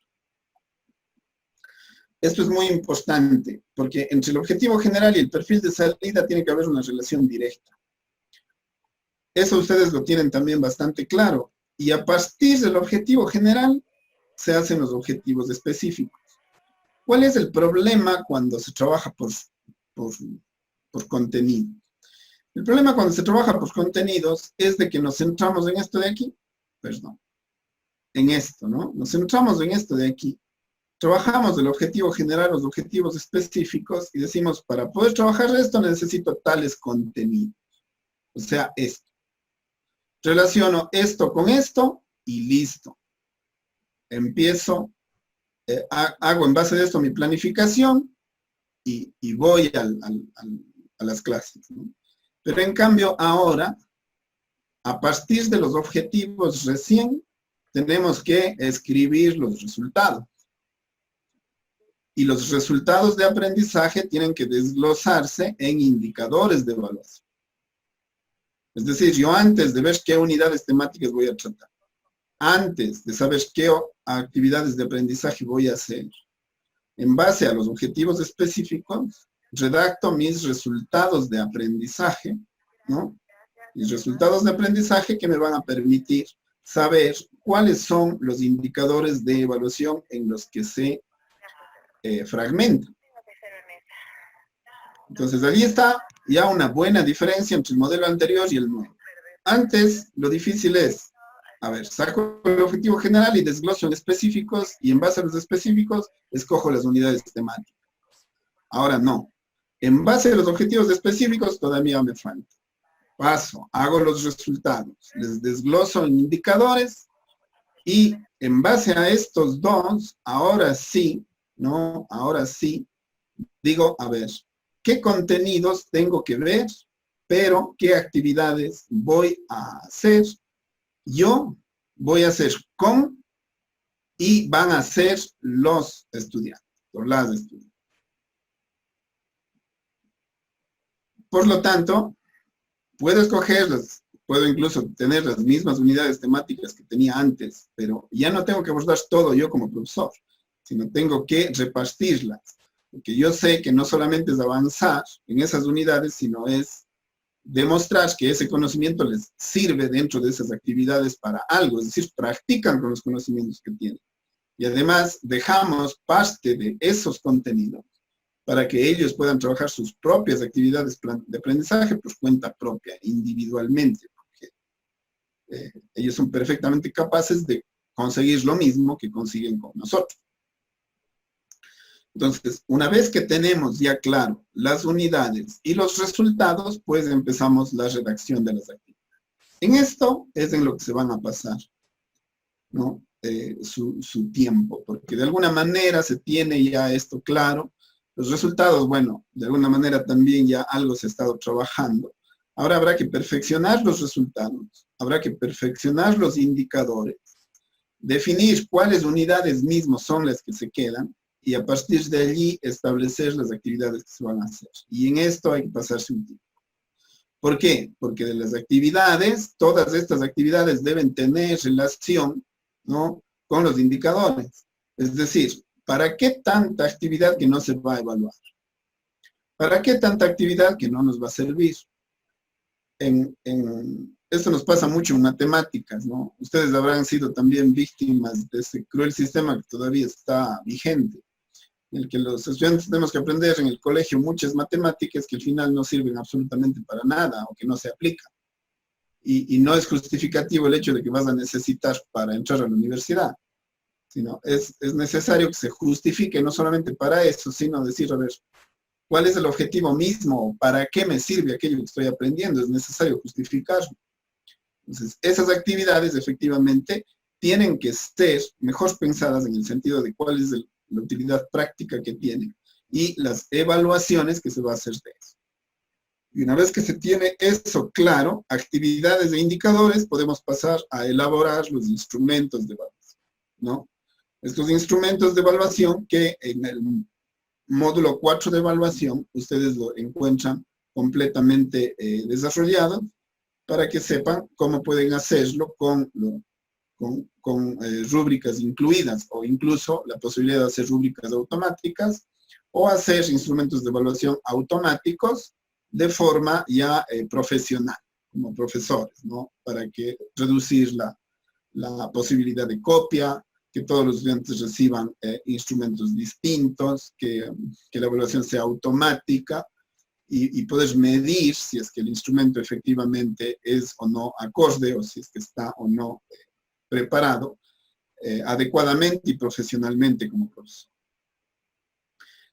Esto es muy importante, porque entre el objetivo general y el perfil de salida tiene que haber una relación directa. Eso ustedes lo tienen también bastante claro. Y a partir del objetivo general, se hacen los objetivos específicos. ¿Cuál es el problema cuando se trabaja por contenido? El problema cuando se trabaja por contenidos es de que nos centramos en esto de aquí, perdón, en esto, ¿no? Nos centramos en esto de aquí. Trabajamos el objetivo general, los objetivos específicos, y decimos, para poder trabajar esto necesito tales contenidos. O sea, esto. Relaciono esto con esto y listo. Empiezo, hago en base de esto mi planificación y voy a las clases, ¿no? Pero en cambio ahora, a partir de los objetivos recién, tenemos que escribir los resultados. Y los resultados de aprendizaje tienen que desglosarse en indicadores de evaluación. Es decir, yo antes de ver qué unidades temáticas voy a tratar, antes de saber qué actividades de aprendizaje voy a hacer, en base a los objetivos específicos, redacto mis resultados de aprendizaje, ¿no? Mis resultados de aprendizaje que me van a permitir saber cuáles son los indicadores de evaluación en los que se fragmentan. Entonces, ahí está ya una buena diferencia entre el modelo anterior y el nuevo. Antes, lo difícil es, a ver, saco el objetivo general y desgloso en específicos, y en base a los específicos, escojo las unidades temáticas. Ahora no. En base a los objetivos específicos, todavía me falta. Paso, hago los resultados, les desgloso en indicadores, y en base a estos dos, ahora sí, ¿no? Ahora sí, digo, a ver, ¿qué contenidos tengo que ver? Pero, ¿qué actividades voy a hacer? Yo voy a hacer con, y van a hacer los estudiantes, o las estudiantes. Por lo tanto, puedo escogerlas, puedo incluso tener las mismas unidades temáticas que tenía antes, pero ya no tengo que abordar todo yo como profesor, sino tengo que repartirlas. Porque yo sé que no solamente es avanzar en esas unidades, sino es demostrar que ese conocimiento les sirve dentro de esas actividades para algo, es decir, practican con los conocimientos que tienen. Y además dejamos parte de esos contenidos para que ellos puedan trabajar sus propias actividades de aprendizaje por cuenta propia, individualmente, porque ellos son perfectamente capaces de conseguir lo mismo que consiguen con nosotros. Entonces, una vez que tenemos ya claro las unidades y los resultados, pues empezamos la redacción de las actividades. En esto es en lo que se van a pasar, ¿no? Su tiempo, porque de alguna manera se tiene ya esto claro. Los resultados, bueno, de alguna manera también ya algo se ha estado trabajando. Ahora habrá que perfeccionar los resultados, habrá que perfeccionar los indicadores, definir cuáles unidades mismos son las que se quedan, y a partir de allí establecer las actividades que se van a hacer. Y en esto hay que pasarse un tiempo. ¿Por qué? Porque de las actividades, todas estas actividades deben tener relación, ¿no?, con los indicadores. Es decir, ¿para qué tanta actividad que no se va a evaluar? ¿Para qué tanta actividad que no nos va a servir? Esto nos pasa mucho en matemáticas, ¿no? Ustedes habrán sido también víctimas de ese cruel sistema que todavía está vigente, en el que los estudiantes tenemos que aprender en el colegio muchas matemáticas que al final no sirven absolutamente para nada o que no se aplican. Y no es justificativo el hecho de que vas a necesitar para entrar a la universidad, sino es necesario que se justifique no solamente para eso, sino decir, a ver, ¿cuál es el objetivo mismo? ¿Para qué me sirve aquello que estoy aprendiendo? Es necesario justificarlo. Entonces, esas actividades efectivamente tienen que ser mejor pensadas en el sentido de cuál es la utilidad práctica que tienen y las evaluaciones que se va a hacer de eso. Y una vez que se tiene eso claro, actividades e indicadores, podemos pasar a elaborar los instrumentos de evaluación, ¿no? Estos instrumentos de evaluación que en módulo 4 de evaluación, ustedes lo encuentran completamente desarrollado para que sepan cómo pueden hacerlo con rúbricas incluidas o incluso la posibilidad de hacer rúbricas automáticas o hacer instrumentos de evaluación automáticos de forma ya profesional, como profesores, ¿no? Para que reducir la posibilidad de copia, que todos los estudiantes reciban instrumentos distintos, que la evaluación sea automática y poder medir si es que el instrumento efectivamente es o no acorde o si es que está o no preparado adecuadamente y profesionalmente como profesor.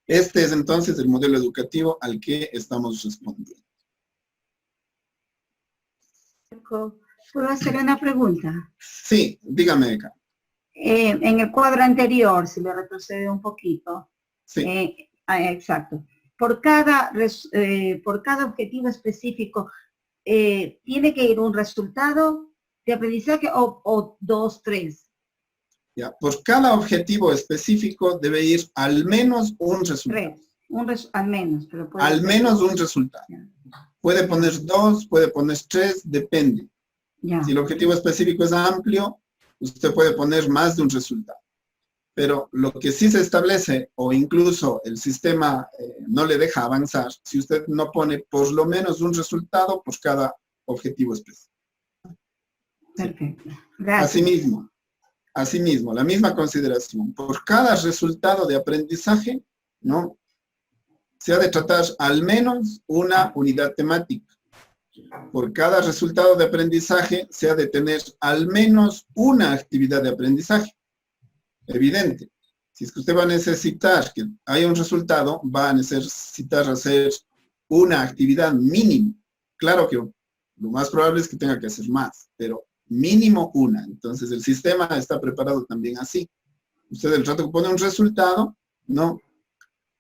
Este es entonces el modelo educativo al que estamos respondiendo. ¿Puedo hacer una pregunta? Sí, dígame acá. En el cuadro anterior, si le retrocede un poquito. Sí. Exacto. Por cada objetivo específico, ¿tiene que ir un resultado de aprendizaje o 2, 3? Ya, por cada objetivo específico debe ir al menos un resultado. 3, al menos. Pero puede al ser menos 2. un resultado. Puede poner 2, puede poner 3, depende. Ya. Si el objetivo específico es amplio, usted puede poner más de un resultado. Pero lo que sí se establece, o incluso el sistema no le deja avanzar, si usted no pone por lo menos un resultado por cada objetivo específico. Perfecto. Gracias. Asimismo, la misma consideración. Por cada resultado de aprendizaje, ¿no? Se ha de tratar al menos una unidad temática. Por cada resultado de aprendizaje se ha de tener al menos una actividad de aprendizaje. Evidente. Si es que usted va a necesitar que haya un resultado, va a necesitar hacer una actividad mínima. Claro que lo más probable es que tenga que hacer más, pero mínimo una. Entonces el sistema está preparado también así. Usted el rato que pone un resultado, ¿no?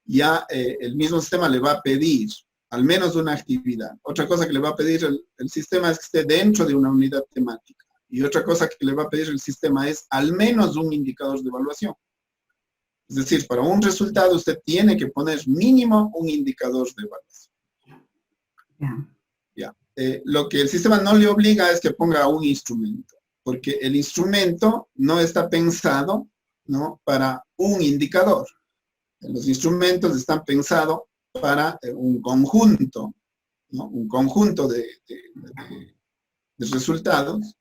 Ya el mismo sistema le va a pedir al menos una actividad. Otra cosa que le va a pedir el sistema es que esté dentro de una unidad temática. Y otra cosa que le va a pedir el sistema es al menos un indicador de evaluación. Es decir, para un resultado usted tiene que poner mínimo un indicador de evaluación. Ya. Lo que el sistema no le obliga es que ponga un instrumento, porque el instrumento no está pensado, ¿no? Para un indicador. Los instrumentos están pensados para un conjunto, ¿no? Un conjunto de resultados.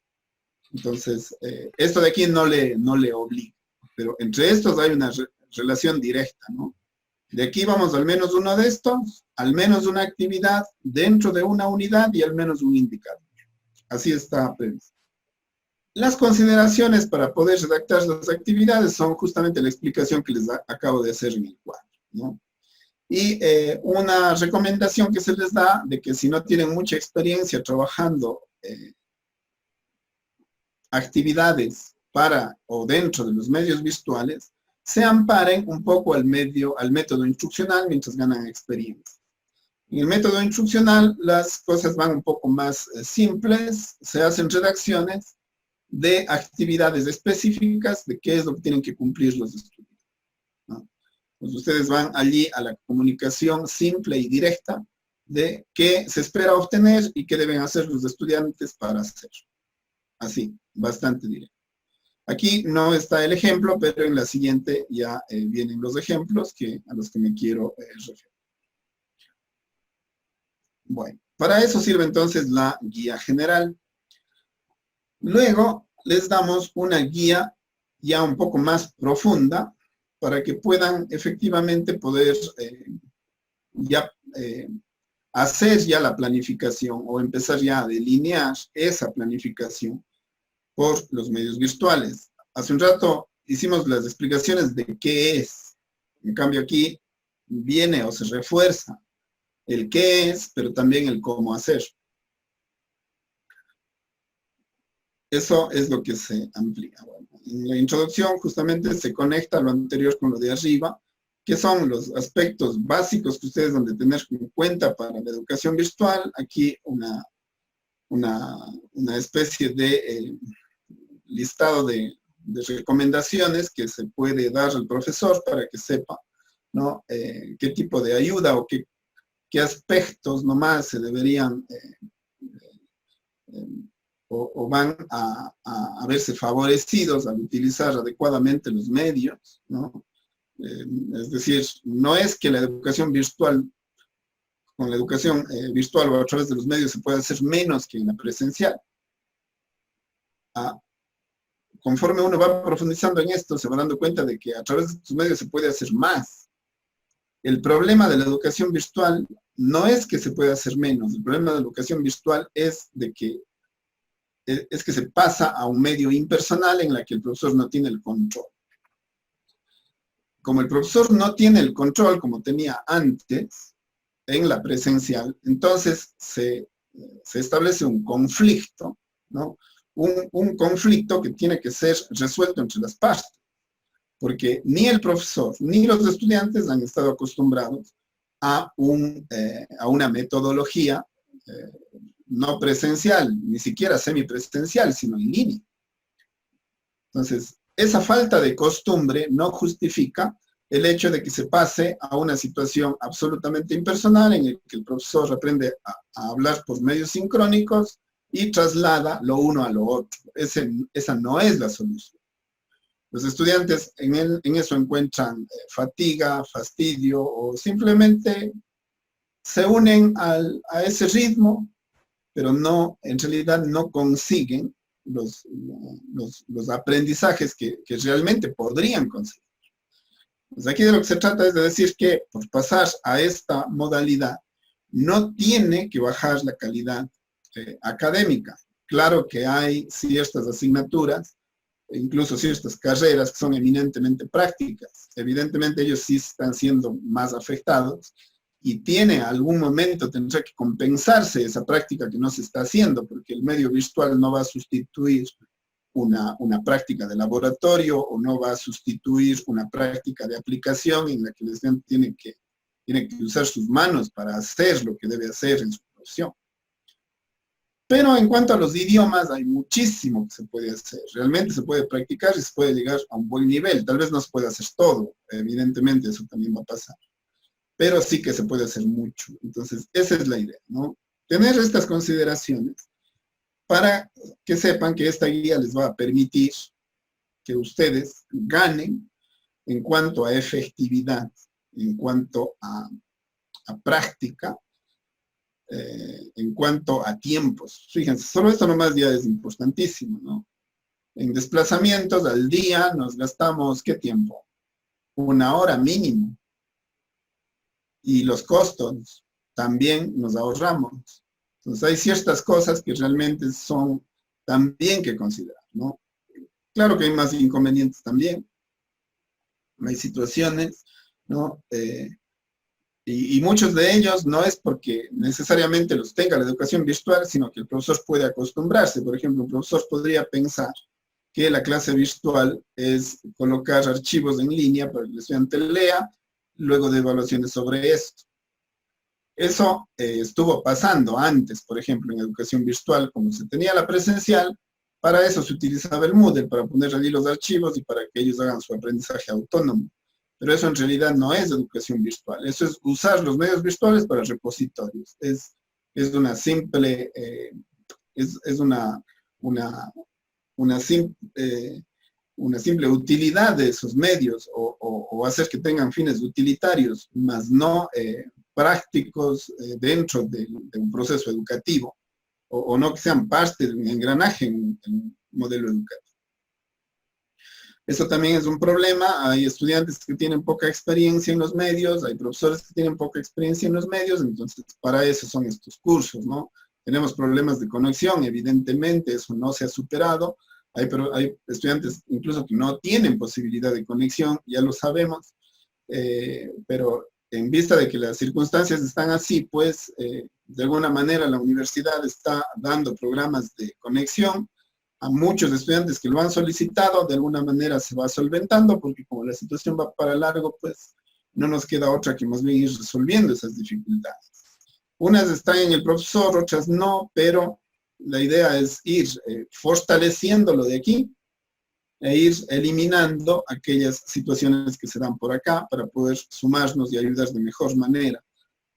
Entonces, esto de aquí no le obliga, pero entre estos hay una relación directa, ¿no? De aquí vamos al menos uno de estos, al menos una actividad dentro de una unidad y al menos un indicador. Así está previsto. Las consideraciones para poder redactar las actividades son justamente la explicación que les acabo de hacer en el cuadro, ¿no? Y una recomendación que se les da de que si no tienen mucha experiencia trabajando actividades para o dentro de los medios virtuales, se amparen un poco al método instruccional mientras ganan experiencia. En el método instruccional las cosas van un poco más simples, se hacen redacciones de actividades específicas de qué es lo que tienen que cumplir los estudiantes, ¿no? Pues ustedes van allí a la comunicación simple y directa de qué se espera obtener y qué deben hacer los estudiantes para hacer. Así, bastante directo. Aquí no está el ejemplo, pero en la siguiente ya vienen los ejemplos a los que me quiero referir. Bueno, para eso sirve entonces la guía general. Luego les damos una guía ya un poco más profunda para que puedan efectivamente poder hacer ya la planificación o empezar ya a delinear esa planificación por los medios virtuales. Hace un rato hicimos las explicaciones de qué es. En cambio aquí viene o se refuerza el qué es, pero también el cómo hacer. Eso es lo que se amplía. Bueno, en la introducción justamente se conecta lo anterior con lo de arriba, que son los aspectos básicos que ustedes han de tener en cuenta para la educación virtual. Aquí una especie de listado de recomendaciones que se puede dar al profesor para que sepa ¿no? Qué tipo de ayuda o qué aspectos nomás se deberían o van a verse favorecidos al utilizar adecuadamente los medios, ¿no? Es decir, no es que la educación virtual, con la educación virtual o a través de los medios se pueda hacer menos que en la presencial. Conforme uno va profundizando en esto, se va dando cuenta de que a través de estos medios se puede hacer más. El problema de la educación virtual no es que se pueda hacer menos, el problema de la educación virtual es que se pasa a un medio impersonal en la que el profesor no tiene el control. Como el profesor no tiene el control como tenía antes en la presencial, entonces se establece un conflicto, ¿no? Un conflicto que tiene que ser resuelto entre las partes, porque ni el profesor ni los estudiantes han estado acostumbrados a una metodología no presencial, ni siquiera semipresencial, sino en línea. Entonces, esa falta de costumbre no justifica el hecho de que se pase a una situación absolutamente impersonal en la que el profesor aprende a hablar por medios sincrónicos y traslada lo uno a lo otro. Esa no es la solución. Los estudiantes en eso encuentran fatiga, fastidio o simplemente se unen a ese ritmo, pero no, en realidad no consiguen los aprendizajes que realmente podrían conseguir. Pues aquí de lo que se trata es de decir que por pasar a esta modalidad no tiene que bajar la calidad académica. Claro que hay ciertas asignaturas, incluso ciertas carreras que son eminentemente prácticas. Evidentemente ellos sí están siendo más afectados y algún momento tendrá que compensarse esa práctica que no se está haciendo, porque el medio virtual no va a sustituir una práctica de laboratorio o no va a sustituir una práctica de aplicación en la que el estudiante tiene que usar sus manos para hacer lo que debe hacer en su profesión. Pero en cuanto a los idiomas, hay muchísimo que se puede hacer. Realmente se puede practicar y se puede llegar a un buen nivel. Tal vez no se puede hacer todo, evidentemente eso también va a pasar. Pero sí que se puede hacer mucho. Entonces, esa es la idea, ¿no? Tener estas consideraciones para que sepan que esta guía les va a permitir que ustedes ganen en cuanto a efectividad, en cuanto a práctica, en cuanto a tiempos. Fíjense, solo esto nomás ya es importantísimo, ¿no? En desplazamientos al día nos gastamos, ¿qué tiempo? 1 hora mínimo. Y los costos también nos ahorramos. Entonces hay ciertas cosas que realmente son también que considerar, ¿no? Claro que hay más inconvenientes también. Hay situaciones, ¿no? Y muchos de ellos no es porque necesariamente los tenga la educación virtual, sino que el profesor puede acostumbrarse. Por ejemplo, un profesor podría pensar que la clase virtual es colocar archivos en línea para que el estudiante lea, luego de evaluaciones sobre esto. Eso estuvo pasando antes, por ejemplo, en educación virtual, como se tenía la presencial, para eso se utilizaba el Moodle, para poner allí los archivos y para que ellos hagan su aprendizaje autónomo. Pero eso en realidad no es educación virtual, eso es usar los medios virtuales para repositorios. Es una simple, una simple utilidad de esos medios o hacer que tengan fines utilitarios, más no prácticos dentro de un proceso educativo o no que sean parte de un engranaje en un modelo educativo. Eso también es un problema. Hay estudiantes que tienen poca experiencia en los medios, hay profesores que tienen poca experiencia en los medios, entonces para eso son estos cursos, ¿no? Tenemos problemas de conexión, evidentemente, eso no se ha superado. Hay estudiantes incluso que no tienen posibilidad de conexión, ya lo sabemos, pero en vista de que las circunstancias están así, pues de alguna manera la universidad está dando programas de conexión a muchos estudiantes que lo han solicitado, de alguna manera se va solventando, porque como la situación va para largo, pues no nos queda otra que más bien ir resolviendo esas dificultades. Unas están en el profesor, otras no, pero la idea es ir fortaleciéndolo de aquí e ir eliminando aquellas situaciones que se dan por acá para poder sumarnos y ayudar de mejor manera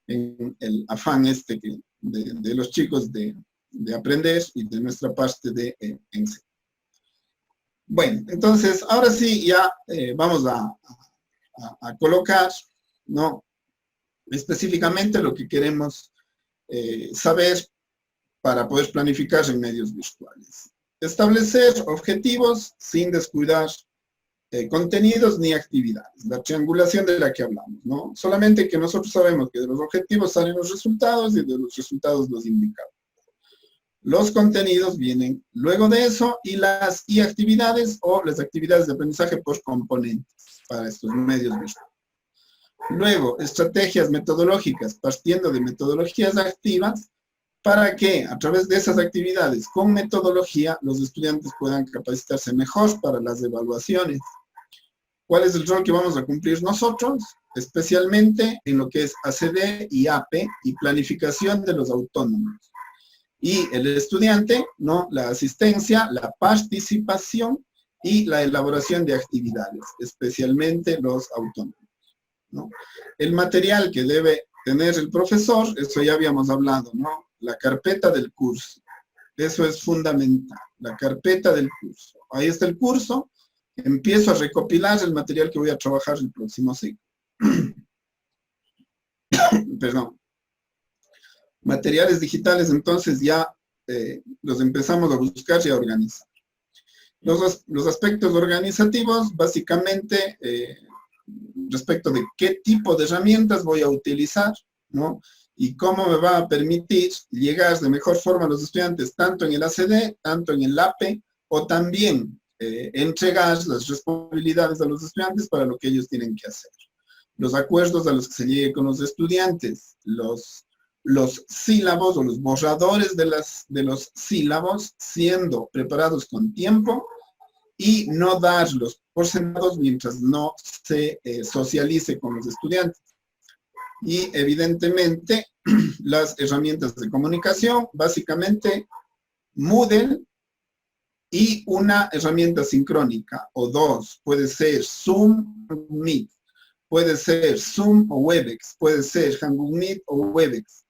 en el afán de los chicos de aprender y de nuestra parte de enseñar. Bueno, entonces, ahora sí ya vamos a colocar, ¿no?, específicamente lo que queremos saber para poder planificar en medios virtuales. Establecer objetivos sin descuidar contenidos ni actividades, la triangulación de la que hablamos, ¿no? Solamente que nosotros sabemos que de los objetivos salen los resultados y de los resultados los indicadores. Los contenidos vienen luego de eso y las actividades o las actividades de aprendizaje por componentes para estos medios virtuales. Luego, estrategias metodológicas partiendo de metodologías activas para que a través de esas actividades con metodología los estudiantes puedan capacitarse mejor para las evaluaciones. ¿Cuál es el rol que vamos a cumplir nosotros? Especialmente en lo que es ACD y AP y planificación de los autónomos. Y el estudiante, ¿no?, la asistencia, la participación y la elaboración de actividades, especialmente los autónomos, ¿no? El material que debe tener el profesor, eso ya habíamos hablado, ¿no? La carpeta del curso. Eso es fundamental, la carpeta del curso. Ahí está el curso, empiezo a recopilar el material que voy a trabajar el próximo ciclo. Perdón. Materiales digitales, entonces ya los empezamos a buscar y a organizar. Los aspectos organizativos, básicamente, respecto de qué tipo de herramientas voy a utilizar, ¿no?, y cómo me va a permitir llegar de mejor forma a los estudiantes, tanto en el ACD, tanto en el APE, o también entregar las responsabilidades a los estudiantes para lo que ellos tienen que hacer. Los acuerdos a los que se llegue con los estudiantes, los sílabos o los borradores de los sílabos siendo preparados con tiempo y no darlos por sentados mientras no se socialice con los estudiantes. Y evidentemente las herramientas de comunicación, básicamente Moodle y una herramienta sincrónica o dos, puede ser Zoom o Meet, puede ser Zoom o Webex, puede ser Hangouts Meet o Webex.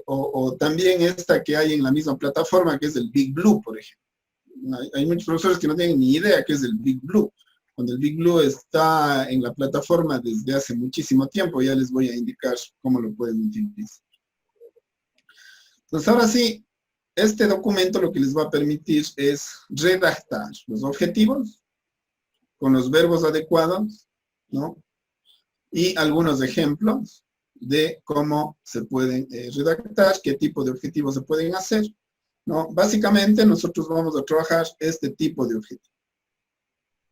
O también esta que hay en la misma plataforma, que es el Big Blue, por ejemplo. Hay muchos profesores que no tienen ni idea qué es el Big Blue. Cuando el Big Blue está en la plataforma desde hace muchísimo tiempo, ya les voy a indicar cómo lo pueden utilizar. Entonces, ahora sí, este documento lo que les va a permitir es redactar los objetivos con los verbos adecuados, ¿no?, y algunos ejemplos de cómo se pueden redactar, qué tipo de objetivos se pueden hacer, ¿no? Básicamente nosotros vamos a trabajar este tipo de objetivos.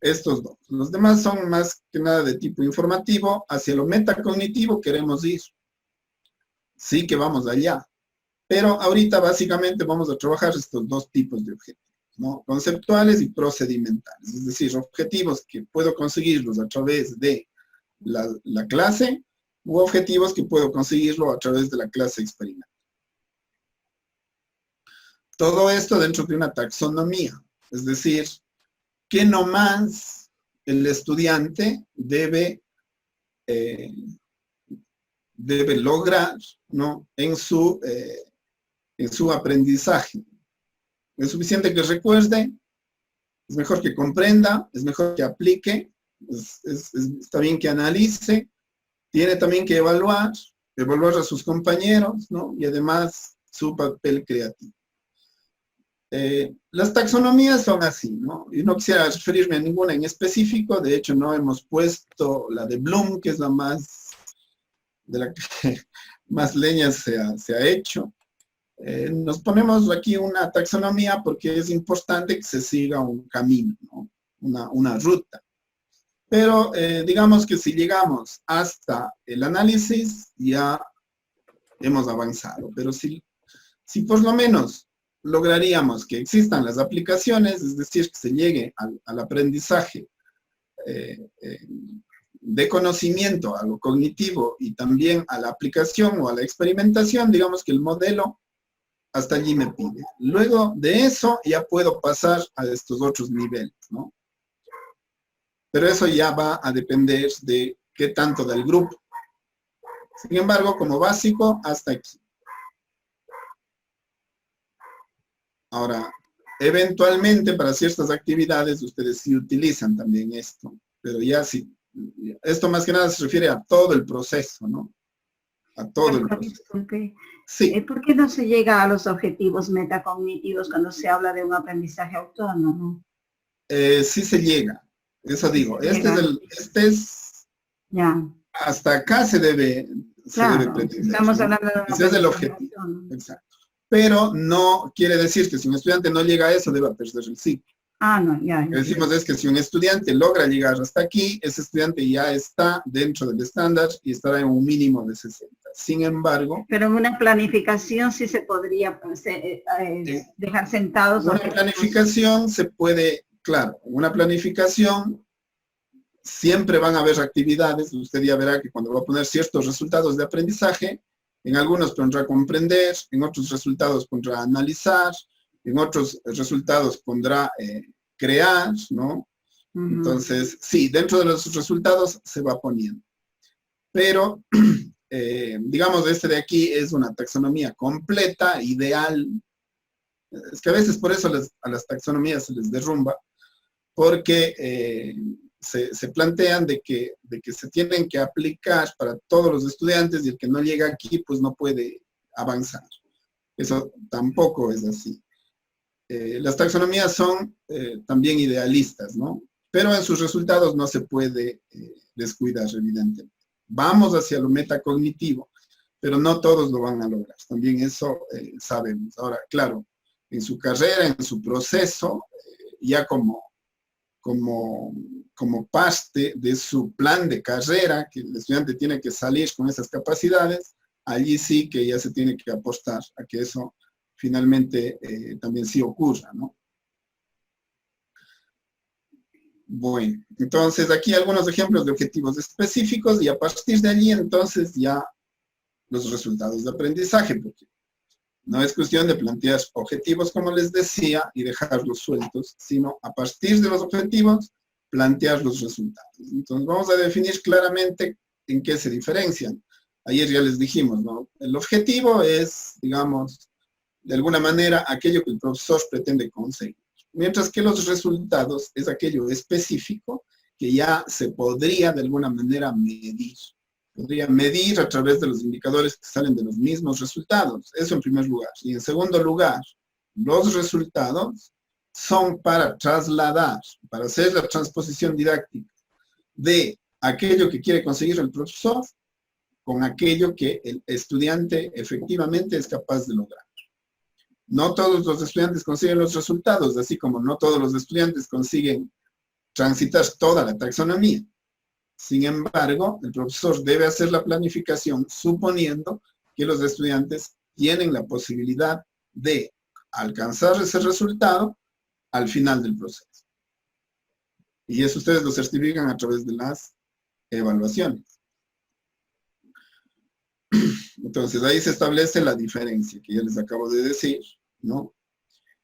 Estos dos. Los demás son más que nada de tipo informativo. Hacia lo metacognitivo queremos ir. Sí que vamos allá. Pero ahorita básicamente vamos a trabajar estos dos tipos de objetivos, ¿no? Conceptuales y procedimentales. Es decir, objetivos que puedo conseguirlos a través de la clase u objetivos que puedo conseguirlo a través de la clase experimental. Todo esto dentro de una taxonomía. Es decir, que no más el estudiante debe lograr, ¿no?, en su aprendizaje. Es suficiente que recuerde, es mejor que comprenda, es mejor que aplique, está bien que analice, tiene también que evaluar a sus compañeros, ¿no?, y además su papel creativo. Las taxonomías son así, ¿no? Y no quisiera referirme a ninguna en específico, de hecho no hemos puesto la de Bloom, que es la más, de la que más leña se ha hecho. Nos ponemos aquí una taxonomía porque es importante que se siga un camino, ¿no?, una ruta. Pero digamos que si llegamos hasta el análisis, ya hemos avanzado. Pero si por lo menos lograríamos que existan las aplicaciones, es decir, que se llegue al aprendizaje de conocimiento, a lo cognitivo y también a la aplicación o a la experimentación, digamos que el modelo hasta allí me pide. Luego de eso ya puedo pasar a estos otros niveles, ¿no? Pero eso ya va a depender de qué tanto del grupo. Sin embargo, como básico, hasta aquí. Ahora, eventualmente para ciertas actividades ustedes sí utilizan también esto, pero ya sí, esto más que nada se refiere a todo el proceso, ¿no? A todo el proceso. Disculpe. Sí. ¿Por qué no se llega a los objetivos metacognitivos cuando se habla de un aprendizaje autónomo? Sí se llega, eso digo. Llega. Este es, ya. hasta acá se debe pretender. Estamos ¿no? hablando de un Ese es el aprendizaje objetivo. autónomo. Exacto. Pero no quiere decir que si un estudiante no llega a eso, deba perder el ciclo. No, ya. Lo que decimos es que si un estudiante logra llegar hasta aquí, ese estudiante ya está dentro del estándar y estará en un mínimo de 60. Sin embargo... Pero en una planificación sí se podría dejar sentados. Una planificación se puede, claro, en una planificación siempre van a haber actividades, usted ya verá que cuando va a poner ciertos resultados de aprendizaje, en algunos pondrá comprender, en otros resultados pondrá analizar, en otros resultados pondrá crear, ¿no? Entonces, sí, dentro de los resultados se va poniendo. Pero, digamos, este de aquí es una taxonomía completa, ideal. Es que a veces por eso a las taxonomías se les derrumba, porque se plantean de que se tienen que aplicar para todos los estudiantes y el que no llega aquí, pues no puede avanzar. Eso tampoco es así. Las taxonomías son también idealistas, ¿no? Pero en sus resultados no se puede descuidar, evidentemente. Vamos hacia lo metacognitivo, pero no todos lo van a lograr. También eso sabemos. Ahora, claro, en su carrera, en su proceso, ya como parte de su plan de carrera, que el estudiante tiene que salir con esas capacidades, allí sí que ya se tiene que apostar a que eso finalmente también sí ocurra, ¿no? Bueno, entonces aquí algunos ejemplos de objetivos específicos y a partir de allí entonces ya los resultados de aprendizaje, porque no es cuestión de plantear objetivos, como les decía, y dejarlos sueltos, sino a partir de los objetivos, plantear los resultados. Entonces vamos a definir claramente en qué se diferencian. Ayer ya les dijimos, ¿no? El objetivo es, digamos, de alguna manera, aquello que el profesor pretende conseguir. Mientras que los resultados es aquello específico que ya se podría de alguna manera medir. Podría medir a través de los indicadores que salen de los mismos resultados. Eso en primer lugar. Y en segundo lugar, los resultados son para trasladar, para hacer la transposición didáctica de aquello que quiere conseguir el profesor con aquello que el estudiante efectivamente es capaz de lograr. No todos los estudiantes consiguen los resultados, así como no todos los estudiantes consiguen transitar toda la taxonomía. Sin embargo, el profesor debe hacer la planificación suponiendo que los estudiantes tienen la posibilidad de alcanzar ese resultado al final del proceso. Y eso ustedes lo certifican a través de las evaluaciones. Entonces, ahí se establece la diferencia que ya les acabo de decir, ¿no?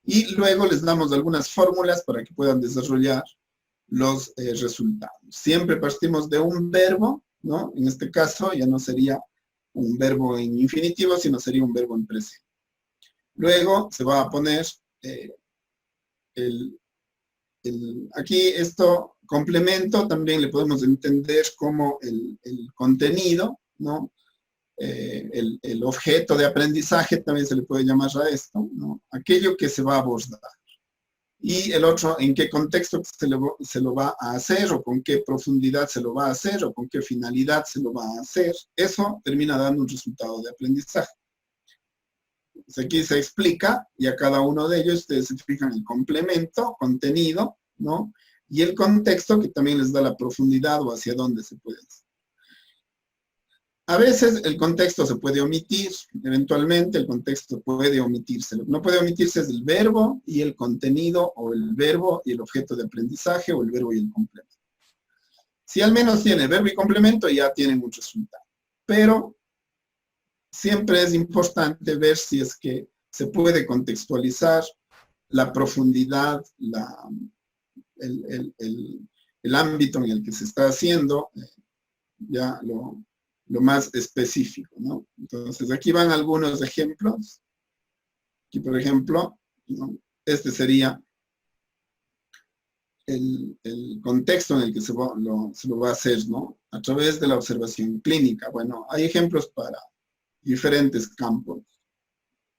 Y luego les damos algunas fórmulas para que puedan desarrollar los resultados. Siempre partimos de un verbo, ¿no? En este caso ya no sería un verbo en infinitivo, sino sería un verbo en presente. Luego se va a poner aquí esto complemento, también le podemos entender como el contenido, ¿no? El objeto de aprendizaje también se le puede llamar a esto, ¿no? Aquello que se va a abordar. Y el otro, en qué contexto se lo va a hacer, o con qué profundidad se lo va a hacer, o con qué finalidad se lo va a hacer. Eso termina dando un resultado de aprendizaje. Pues aquí se explica, y a cada uno de ellos ustedes se fijan el complemento, contenido, ¿no? Y el contexto, que también les da la profundidad o hacia dónde se puede hacer. A veces el contexto se puede omitir, eventualmente el contexto puede omitirse. Lo que no puede omitirse es el verbo y el contenido, o el verbo y el objeto de aprendizaje, o el verbo y el complemento. Si al menos tiene verbo y complemento, ya tienen un resultado. Pero siempre es importante ver si es que se puede contextualizar la profundidad, el ámbito en el que se está haciendo, ya lo más específico, ¿no? Entonces, aquí van algunos ejemplos. Aquí, por ejemplo, ¿no? Este sería el contexto en el que se lo va a hacer, ¿no? A través de la observación clínica. Bueno, hay ejemplos para diferentes campos.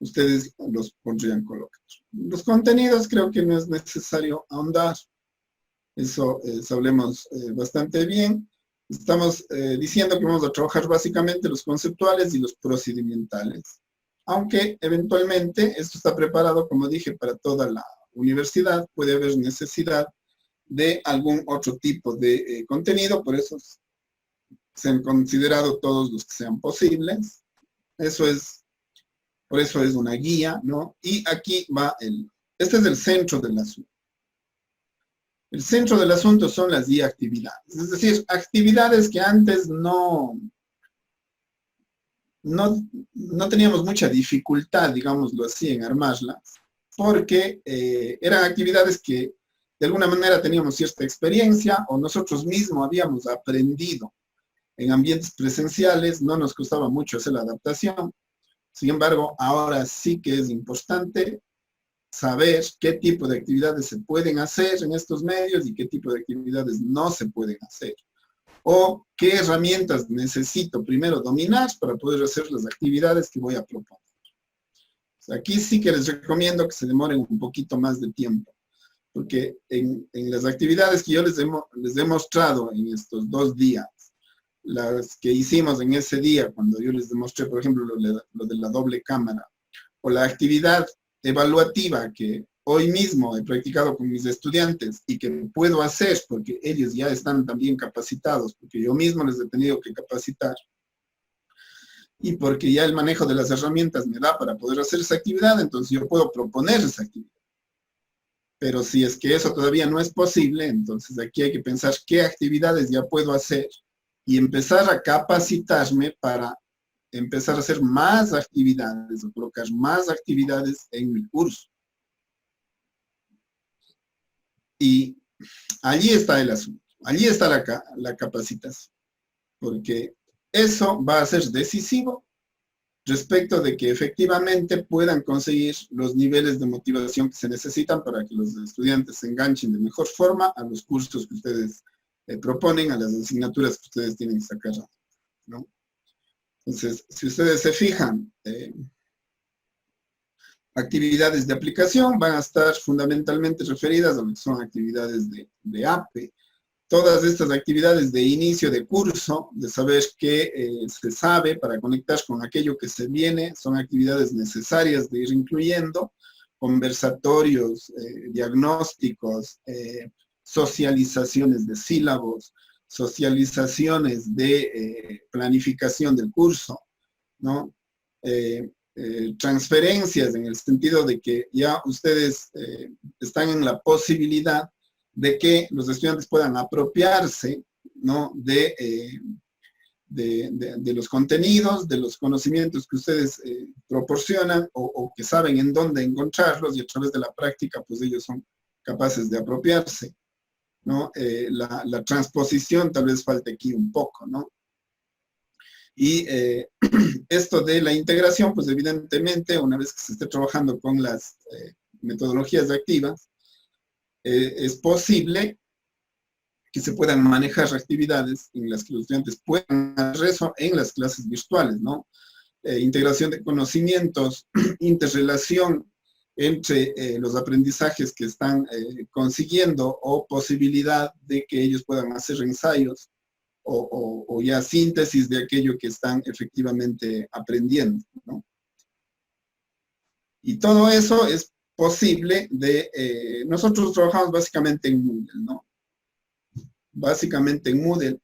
Ustedes los podrían colocar. Los contenidos creo que no es necesario ahondar. Eso hablemos bastante bien. Estamos diciendo que vamos a trabajar básicamente los conceptuales y los procedimentales. Aunque eventualmente esto está preparado, como dije, para toda la universidad. Puede haber necesidad de algún otro tipo de contenido, por eso se han considerado todos los que sean posibles. Por eso es una guía, ¿no? Y aquí va este es el centro del asunto. El centro del asunto son las guía actividades, es decir, actividades que antes no teníamos mucha dificultad, digámoslo así, en armarlas, porque eran actividades que de alguna manera teníamos cierta experiencia o nosotros mismos habíamos aprendido en ambientes presenciales, no nos costaba mucho hacer la adaptación. Sin embargo, ahora sí que es importante saber qué tipo de actividades se pueden hacer en estos medios y qué tipo de actividades no se pueden hacer. O qué herramientas necesito primero dominar para poder hacer las actividades que voy a proponer. Aquí sí que les recomiendo que se demoren un poquito más de tiempo, porque en las actividades que yo les he mostrado en estos 2 días, las que hicimos en ese día, cuando yo les demostré, por ejemplo, lo de la doble cámara, o la actividad evaluativa que hoy mismo he practicado con mis estudiantes y que puedo hacer porque ellos ya están también capacitados, porque yo mismo les he tenido que capacitar, y porque ya el manejo de las herramientas me da para poder hacer esa actividad, entonces yo puedo proponer esa actividad. Pero si es que eso todavía no es posible, entonces aquí hay que pensar qué actividades ya puedo hacer y empezar a capacitarme para empezar a hacer más actividades o colocar más actividades en mi curso. Y allí está el asunto, allí está la capacitación, porque eso va a ser decisivo respecto de que efectivamente puedan conseguir los niveles de motivación que se necesitan para que los estudiantes se enganchen de mejor forma a los cursos que ustedes proponen, a las asignaturas que ustedes tienen que sacar, ¿no? Entonces, si ustedes se fijan, actividades de aplicación van a estar fundamentalmente referidas a lo que son actividades de APE. Todas estas actividades de inicio de curso, de saber qué se sabe para conectar con aquello que se viene, son actividades necesarias de ir incluyendo, conversatorios, diagnósticos, socializaciones de sílabos, socializaciones de planificación del curso, ¿no? Transferencias en el sentido de que ya ustedes están en la posibilidad de que los estudiantes puedan apropiarse, ¿no? de los contenidos, de los conocimientos que ustedes proporcionan o que saben en dónde encontrarlos, y a través de la práctica pues ellos son capaces de apropiarse, ¿no? La transposición tal vez falte aquí un poco, ¿no? Y esto de la integración, pues evidentemente, una vez que se esté trabajando con las metodologías activas, es posible que se puedan manejar actividades en las que los estudiantes puedan hacer eso en las clases virtuales, ¿no? Integración de conocimientos, interrelación entre los aprendizajes que están consiguiendo o posibilidad de que ellos puedan hacer ensayos o ya síntesis de aquello que están efectivamente aprendiendo, ¿no? Y todo eso es posible nosotros trabajamos básicamente en Moodle, ¿no? Básicamente en Moodle.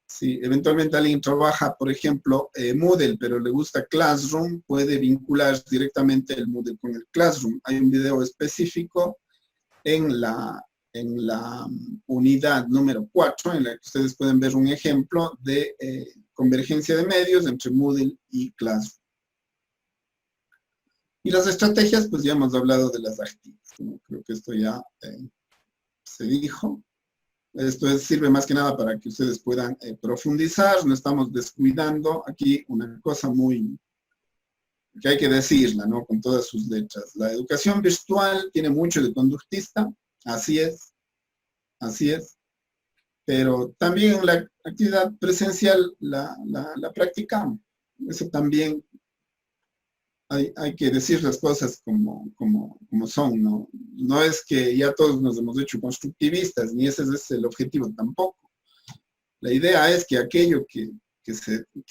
Si eventualmente alguien trabaja, por ejemplo, Moodle, pero le gusta Classroom, puede vincular directamente el Moodle con el Classroom. Hay un video específico en la unidad número 4, en la que ustedes pueden ver un ejemplo de convergencia de medios entre Moodle y Classroom. Y las estrategias, pues ya hemos hablado de las activas, ¿no? Creo que esto ya se dijo. Esto sirve más que nada para que ustedes puedan profundizar. No estamos descuidando aquí una cosa muy que hay que decirla, ¿no? Con todas sus letras. La educación virtual tiene mucho de conductista, así es, pero también la actividad presencial la practicamos. Eso también hay que decir las cosas como son, ¿no? No es que ya todos nos hemos hecho constructivistas, ni ese es el objetivo tampoco. La idea es que aquello que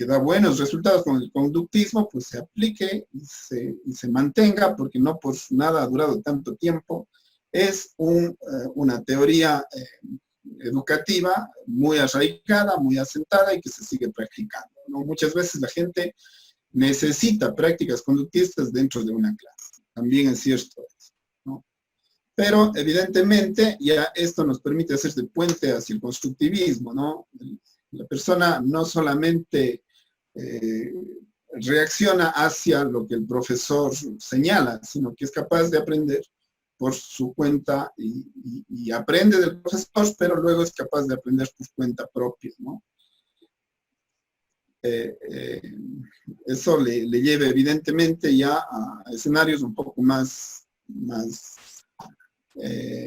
da buenos resultados con el conductismo, pues se aplique y se mantenga, porque no por nada ha durado tanto tiempo. Es una teoría educativa muy arraigada, muy asentada y que se sigue practicando, ¿no? Muchas veces la gente necesita prácticas conductistas dentro de una clase. También es cierto eso, ¿no? Pero evidentemente ya esto nos permite hacer de puente hacia el constructivismo, ¿no? La persona no solamente reacciona hacia lo que el profesor señala, sino que es capaz de aprender por su cuenta y aprende del profesor, pero luego es capaz de aprender por cuenta propia, ¿no? Eso le lleva evidentemente ya a escenarios un poco más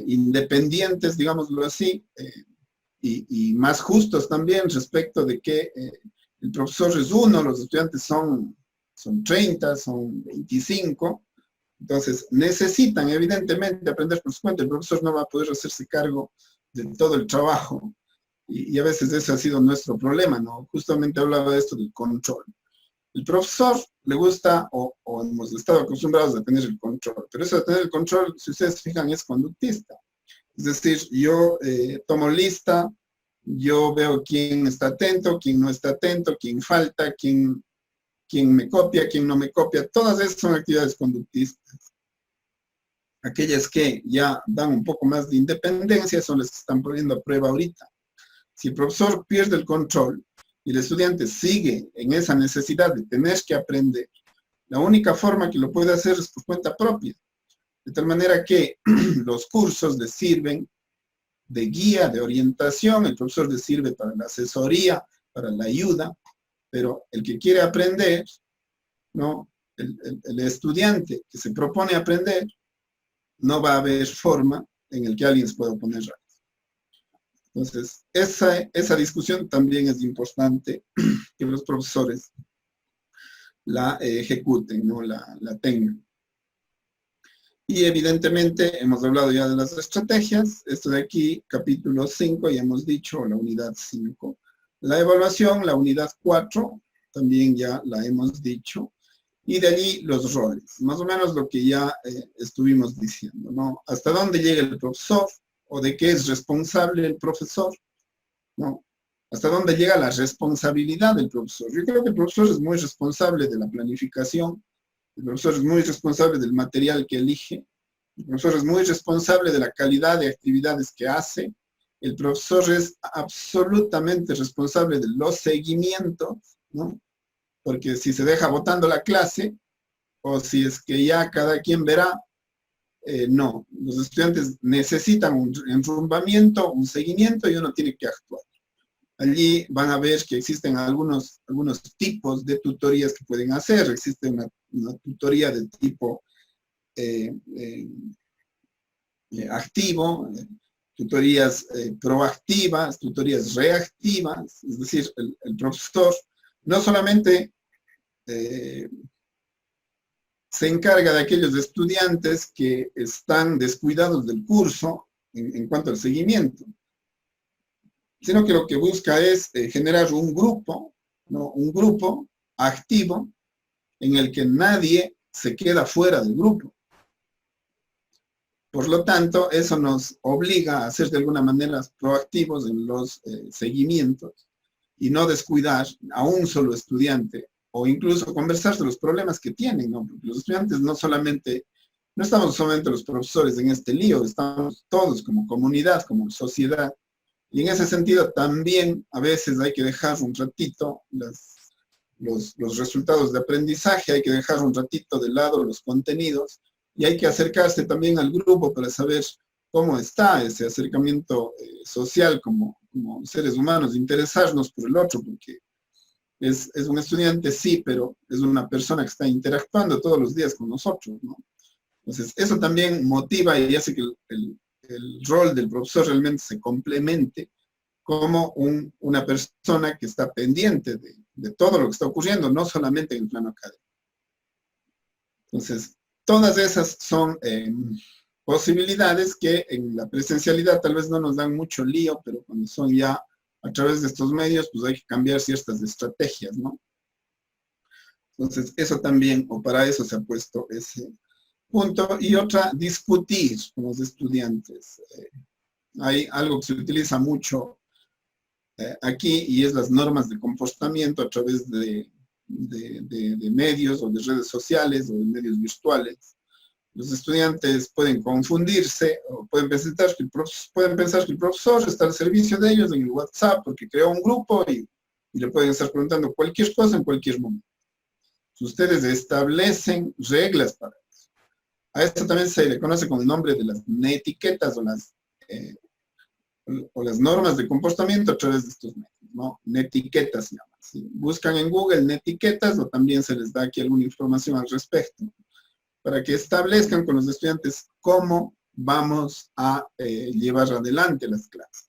independientes, digámoslo así, y más justos también respecto de que el profesor es uno, los estudiantes son 30, son 25, entonces necesitan evidentemente aprender por su cuenta. El profesor no va a poder hacerse cargo de todo el trabajo. Y a veces ese ha sido nuestro problema, ¿no? Justamente hablaba de esto del control. El profesor le gusta, o hemos estado acostumbrados a tener el control, pero eso de tener el control, si ustedes fijan, es conductista. Es decir, yo tomo lista, yo veo quién está atento, quién no está atento, quién falta, quién me copia, quién no me copia. Todas esas son actividades conductistas. Aquellas que ya dan un poco más de independencia son las que están poniendo a prueba ahorita. Si el profesor pierde el control y el estudiante sigue en esa necesidad de tener que aprender, la única forma que lo puede hacer es por cuenta propia. De tal manera que los cursos les sirven de guía, de orientación, el profesor les sirve para la asesoría, para la ayuda, pero el que quiere aprender, ¿no? El estudiante que se propone aprender, no va a haber forma en el que alguien se pueda oponer. Entonces, esa discusión también es importante que los profesores la ejecuten, ¿no? La tengan. Y evidentemente hemos hablado ya de las estrategias. Esto de aquí, capítulo 5, ya hemos dicho, la unidad 5. La evaluación, la unidad 4, también ya la hemos dicho. Y de allí los roles, más o menos lo que ya estuvimos diciendo, ¿no? Hasta dónde llega el profesor, o de qué es responsable el profesor, ¿no? Hasta dónde llega la responsabilidad del profesor. Yo creo que el profesor es muy responsable de la planificación, el profesor es muy responsable del material que elige, el profesor es muy responsable de la calidad de actividades que hace, el profesor es absolutamente responsable de los seguimientos, ¿no? Porque si se deja botando la clase, o si es que ya cada quien verá, no, los estudiantes necesitan un enrumbamiento, un seguimiento y uno tiene que actuar. Allí van a ver que existen algunos tipos de tutorías que pueden hacer. Existe una tutoría de tipo activo, tutorías proactivas, tutorías reactivas, es decir, el profesor no solamente se encarga de aquellos estudiantes que están descuidados del curso en cuanto al seguimiento, sino que lo que busca es generar un grupo, ¿no? Un grupo activo en el que nadie se queda fuera del grupo. Por lo tanto, eso nos obliga a ser de alguna manera proactivos en los seguimientos y no descuidar a un solo estudiante, o incluso conversar de los problemas que tienen, ¿no? Porque los estudiantes no estamos solamente los profesores en este lío, estamos todos como comunidad, como sociedad, y en ese sentido también a veces hay que dejar un ratito los resultados de aprendizaje, hay que dejar un ratito de lado los contenidos y hay que acercarse también al grupo para saber cómo está ese acercamiento social como seres humanos, interesarnos por el otro, porque es un estudiante, sí, pero es una persona que está interactuando todos los días con nosotros, ¿no? Entonces, eso también motiva y hace que el rol del profesor realmente se complemente como una persona que está pendiente de todo lo que está ocurriendo, no solamente en el plano académico. Entonces, todas esas son posibilidades que en la presencialidad tal vez no nos dan mucho lío, pero cuando son ya a través de estos medios, pues hay que cambiar ciertas estrategias, ¿no? Entonces, eso también, o para eso se ha puesto ese punto. Y otra, discutir con los estudiantes. Hay algo que se utiliza mucho aquí y es las normas de comportamiento a través de medios o de redes sociales o de medios virtuales. Los estudiantes pueden confundirse o pueden pensar que el profesor está al servicio de ellos en el WhatsApp porque creó un grupo y le pueden estar preguntando cualquier cosa en cualquier momento. Si ustedes establecen reglas para eso. A esto también se le conoce con el nombre de las netiquetas o las normas de comportamiento a través de estos medios, ¿no? Netiquetas se llaman. Si buscan en Google netiquetas o también se les da aquí alguna información al respecto, para que establezcan con los estudiantes cómo vamos a llevar adelante las clases.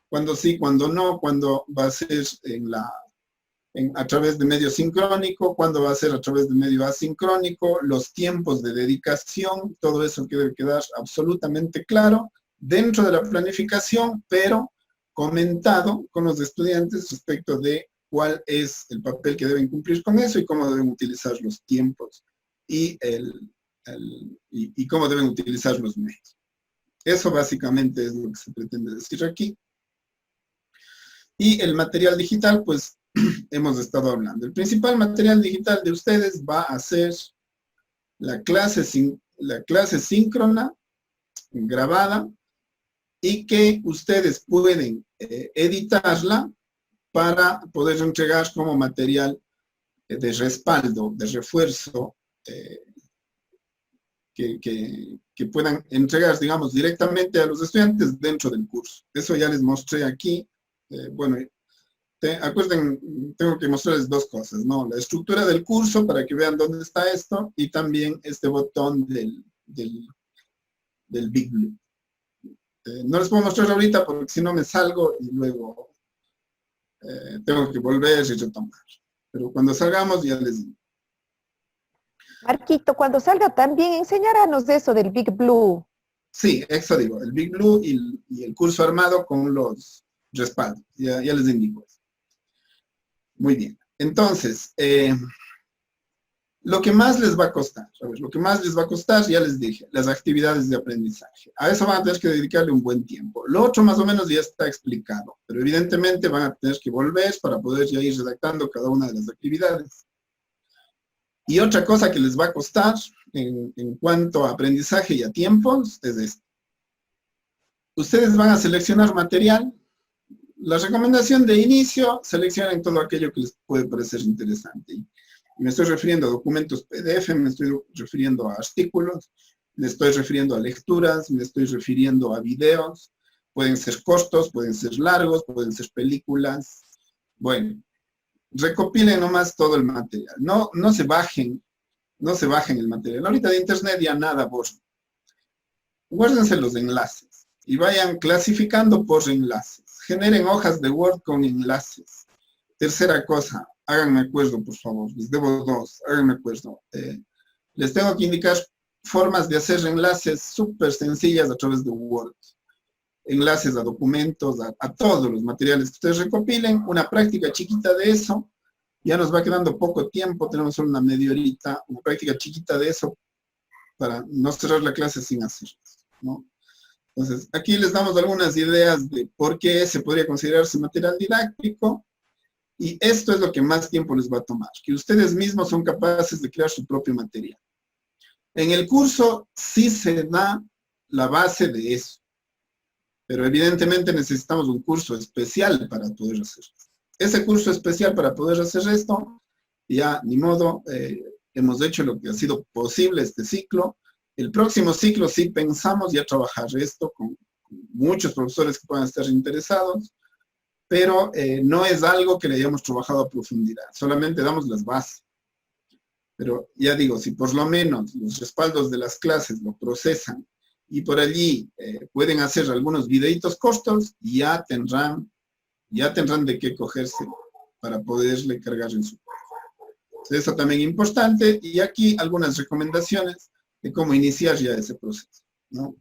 Cuando sí, cuando no, cuando va a ser a través de medio sincrónico, cuando va a ser a través de medio asincrónico, los tiempos de dedicación, todo eso que debe quedar absolutamente claro dentro de la planificación, pero comentado con los estudiantes respecto de cuál es el papel que deben cumplir con eso y cómo deben utilizar los tiempos y cómo deben utilizar los medios. Eso básicamente es lo que se pretende decir aquí. Y el material digital, pues, hemos estado hablando. El principal material digital de ustedes va a ser la clase síncrona, grabada, y que ustedes pueden editarla para poder entregar como material de respaldo, de refuerzo, que puedan entregar, digamos, directamente a los estudiantes dentro del curso. Eso ya les mostré aquí. Bueno, acuerden, tengo que mostrarles dos cosas, ¿no? La estructura del curso para que vean dónde está esto y también este botón del Big Blue. No les puedo mostrar ahorita porque si no me salgo y luego tengo que volver y retomar. Pero cuando salgamos ya les digo. Marquito, cuando salga también enseñarnos de eso del Big Blue. Sí, eso digo, el Big Blue y el curso armado con los respaldos. Ya les indico eso. Muy bien. Entonces, lo que más les va a costar, ya les dije, las actividades de aprendizaje. A eso van a tener que dedicarle un buen tiempo. Lo otro más o menos ya está explicado, pero evidentemente van a tener que volver para poder ya ir redactando cada una de las actividades. Y otra cosa que les va a costar en cuanto a aprendizaje y a tiempos es esto. Ustedes van a seleccionar material. La recomendación de inicio, seleccionen todo aquello que les puede parecer interesante. Me estoy refiriendo a documentos PDF, me estoy refiriendo a artículos, me estoy refiriendo a lecturas, me estoy refiriendo a videos. Pueden ser cortos, pueden ser largos, pueden ser películas. Bueno, recopilen nomás todo el material. No se bajen el material. Ahorita de internet ya nada borren. Guárdense los enlaces y vayan clasificando por enlaces. Generen hojas de Word con enlaces. Tercera cosa, háganme acuerdo, por favor. Les debo dos, háganme acuerdo. Les tengo que indicar formas de hacer enlaces súper sencillas a través de Word. Enlaces a documentos, a todos los materiales que ustedes recopilen. Una práctica chiquita de eso. Ya nos va quedando poco tiempo, tenemos solo una media horita. Una práctica chiquita de eso para no cerrar la clase sin hacerlo, ¿no? Entonces, aquí les damos algunas ideas de por qué se podría considerarse material didáctico. Y esto es lo que más tiempo les va a tomar, que ustedes mismos son capaces de crear su propio material. En el curso sí se da la base de eso, pero evidentemente necesitamos un curso especial para poder hacerlo. ese curso especial para poder hacer esto, ya ni modo, hemos hecho lo que ha sido posible este ciclo. El próximo ciclo sí pensamos ya trabajar esto con muchos profesores que puedan estar interesados, pero no es algo que le hayamos trabajado a profundidad, solamente damos las bases. Pero ya digo, si por lo menos los respaldos de las clases lo procesan y por allí pueden hacer algunos videitos cortos, ya tendrán de qué cogerse para poderle cargar en su cuerpo. Entonces, eso también es importante, y aquí algunas recomendaciones de cómo iniciar ya ese proceso, ¿no?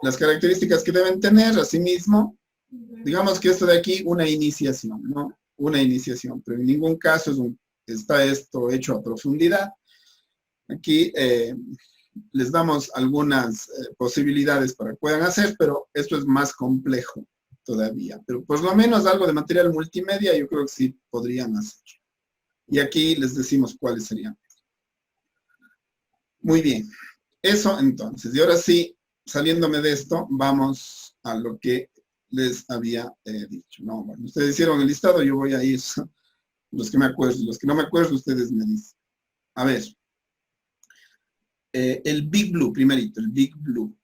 Las características que deben tener, asimismo, digamos que esto de aquí, una iniciación, ¿no? Una iniciación, pero en ningún caso está esto hecho a profundidad. Aquí les damos algunas posibilidades para que puedan hacer, pero esto es más complejo todavía. Pero por lo menos algo de material multimedia yo creo que sí podrían hacer. Y aquí les decimos cuáles serían. Muy bien. Eso entonces. Y ahora sí, saliéndome de esto, vamos a lo que les había dicho. No, bueno, ustedes hicieron el listado, yo voy a ir los que me acuerdo. Los que no me acuerdo, ustedes me dicen. A ver. El Big Blue, primerito, el Big Blue.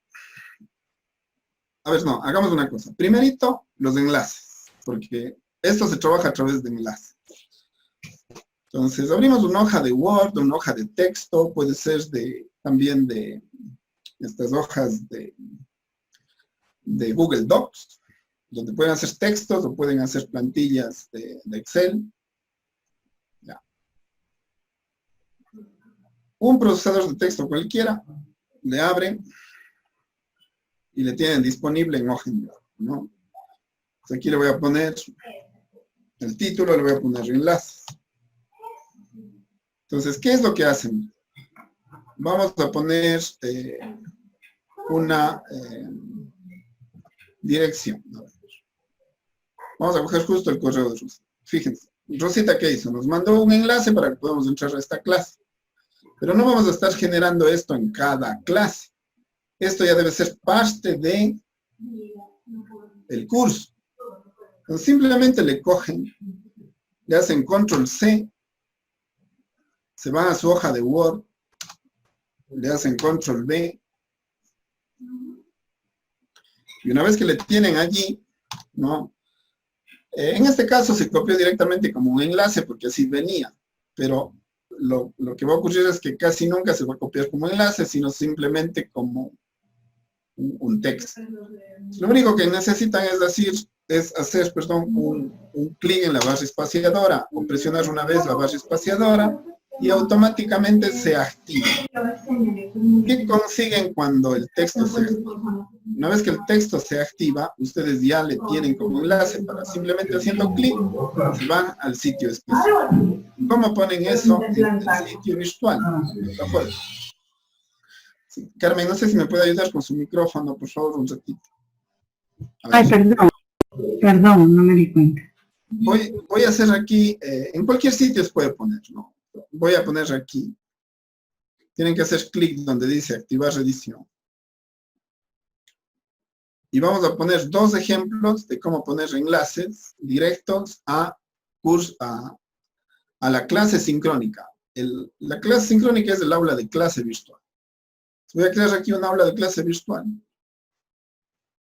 A ver, no, hagamos una cosa. Primerito, los enlaces, porque esto se trabaja a través de enlaces. Entonces, abrimos una hoja de Word, una hoja de texto, puede ser también de estas hojas de Google Docs, donde pueden hacer textos o pueden hacer plantillas de Excel. Ya. Un procesador de texto cualquiera, le abren y le tienen disponible en hoja en blanco, ¿no? Entonces aquí le voy a poner el título, le voy a poner enlaces. Entonces, ¿qué es lo que hacen? Vamos a poner una dirección. Vamos a coger justo el correo de Rosita. Fíjense, Rosita, ¿qué hizo? Nos mandó un enlace para que podamos entrar a esta clase. Pero no vamos a estar generando esto en cada clase. Esto ya debe ser parte del curso. Entonces, simplemente le cogen, le hacen Control-C, se van a su hoja de Word, le hacen Control-V, y una vez que le tienen allí, ¿no? En este caso se copió directamente como un enlace porque así venía, pero lo que va a ocurrir es que casi nunca se va a copiar como enlace, sino simplemente como un texto. Lo único que necesitan es hacer un clic en la barra espaciadora o presionar una vez la barra espaciadora y automáticamente se activa. ¿Qué consiguen cuando el texto se activa? Una vez que el texto se activa, ustedes ya le tienen como enlace para simplemente haciendo clic, se van al sitio especial. ¿Cómo ponen eso en el sitio virtual? Sí. Carmen, no sé si me puede ayudar con su micrófono, por favor, un ratito. Ay, perdón, no me di cuenta. Voy a hacer aquí, en cualquier sitio se puede poner, ¿no? Voy a poner aquí. Tienen que hacer clic donde dice activar edición. Y vamos a poner dos ejemplos de cómo poner enlaces directos a la clase sincrónica. La clase sincrónica es el aula de clase virtual. Voy a crear aquí un aula de clase virtual.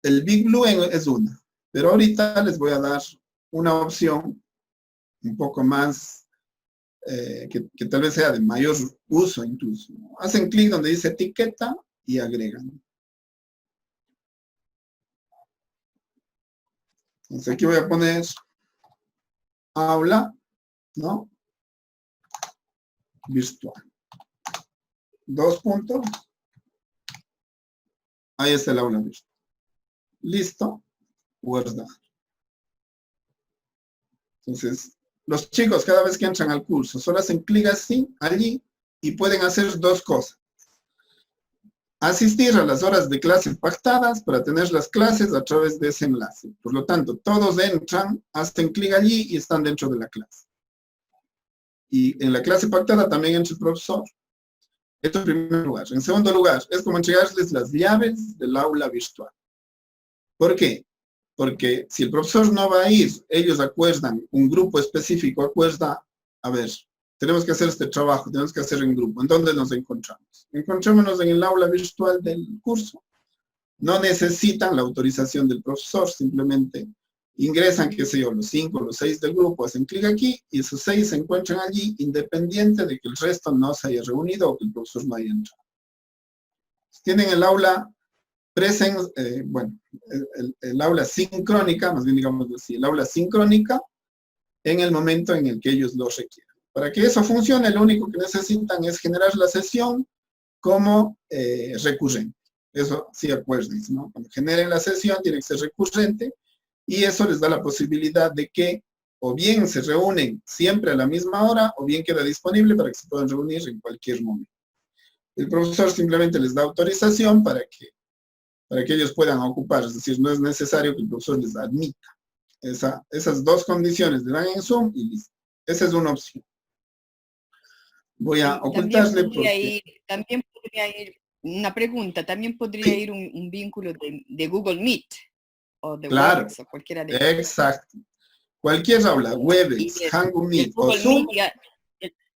El Big Blue es una, pero ahorita les voy a dar una opción un poco más, que tal vez sea de mayor uso incluso. Hacen clic donde dice etiqueta y agregan. Entonces aquí voy a poner aula, ¿no? Virtual. 2 puntos. Ahí está el aula virtual. Listo. Guardar. Entonces, los chicos cada vez que entran al curso solo hacen clic así, allí, y pueden hacer dos cosas. Asistir a las horas de clase pactadas para tener las clases a través de ese enlace. Por lo tanto, todos entran, hacen clic allí y están dentro de la clase. Y en la clase pactada también entra el profesor. Esto en primer lugar. En segundo lugar, es como entregarles las llaves del aula virtual. ¿Por qué? Porque si el profesor no va a ir, ellos acuerdan, un grupo específico acuerda, a ver, tenemos que hacer este trabajo, tenemos que hacer en grupo. ¿En dónde nos encontramos? Encontrémonos en el aula virtual del curso. No necesitan la autorización del profesor, simplemente ingresan, qué sé yo, los 5, los 6 del grupo, hacen clic aquí y esos 6 se encuentran allí independiente de que el resto no se haya reunido o que el profesor no haya entrado. Tienen el aula el aula sincrónica, más bien digamos así, el aula sincrónica en el momento en el que ellos lo requieran. Para que eso funcione, lo único que necesitan es generar la sesión como recurrente. Eso sí, acuérdense, ¿no? Cuando generen la sesión tiene que ser recurrente y eso les da la posibilidad de que o bien se reúnen siempre a la misma hora o bien queda disponible para que se puedan reunir en cualquier momento. El profesor simplemente les da autorización para que ellos puedan ocupar, es decir, no es necesario que el profesor les admita. Esas dos condiciones le dan en Zoom y listo. Esa es una opción. Voy a ocultarle porque... También podría ir, una pregunta, también podría ir un vínculo de Google Meet o de Webex o cualquiera de ellos. Exacto. Cualquier aula, Webex, Hangout Meet o Zoom,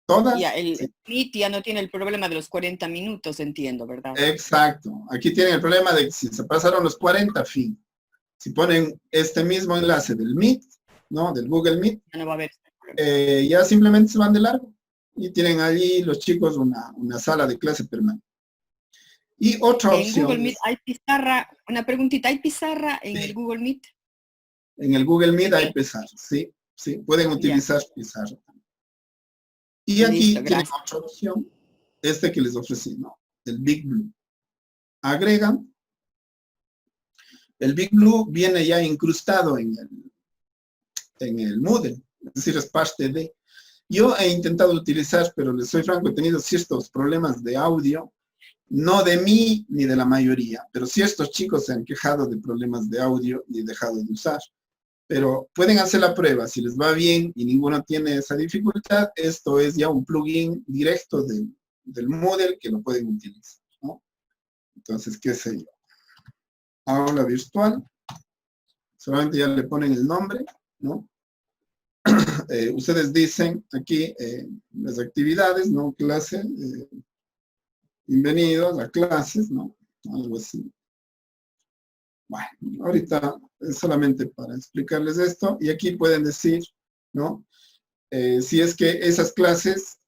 todas. El Meet ya no tiene el problema de los 40 minutos, entiendo, ¿verdad? Exacto. Aquí tienen el problema de que si se pasaron los 40, fin. Si ponen este mismo enlace del Meet, ¿no? Del Google Meet, ya no va a haber ya simplemente se van de largo. Y tienen allí los chicos una sala de clase permanente. Y otra opción. En Google Meet hay pizarra, una preguntita, ¿hay pizarra en el Google Meet? En el Google Meet hay pizarra, sí, pueden utilizar pizarra. Y aquí tienen otra opción, que les ofrecí, ¿no? El Big Blue. Agregan. El Big Blue viene ya incrustado en el Moodle, es decir, es parte de... Yo he intentado utilizar, pero les soy franco, he tenido ciertos problemas de audio, no de mí ni de la mayoría, pero ciertos chicos se han quejado de problemas de audio y he dejado de usar. Pero pueden hacer la prueba, si les va bien y ninguno tiene esa dificultad, esto es ya un plugin directo del Moodle que lo pueden utilizar, ¿no? Entonces, qué sé yo. Aula virtual, solamente ya le ponen el nombre, ¿no? Ustedes dicen aquí las actividades, ¿no? Clase, bienvenidos a clases, ¿no? Algo así. Bueno, ahorita es solamente para explicarles esto, y aquí pueden decir, ¿no? Si es que esas clases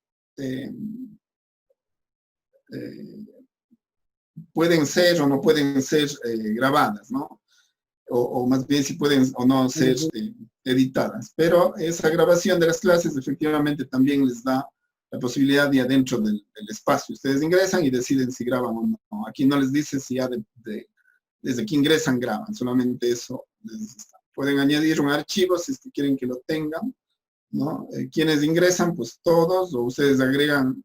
pueden ser o no pueden ser grabadas, ¿no? O más bien si pueden o no ser editadas. Pero esa grabación de las clases efectivamente también les da la posibilidad de adentro del espacio. Ustedes ingresan y deciden si graban o no. Aquí no les dice si ya desde que ingresan graban, solamente eso les está. Pueden añadir un archivo si es que quieren que lo tengan, ¿no? Quienes ingresan, pues todos, o ustedes agregan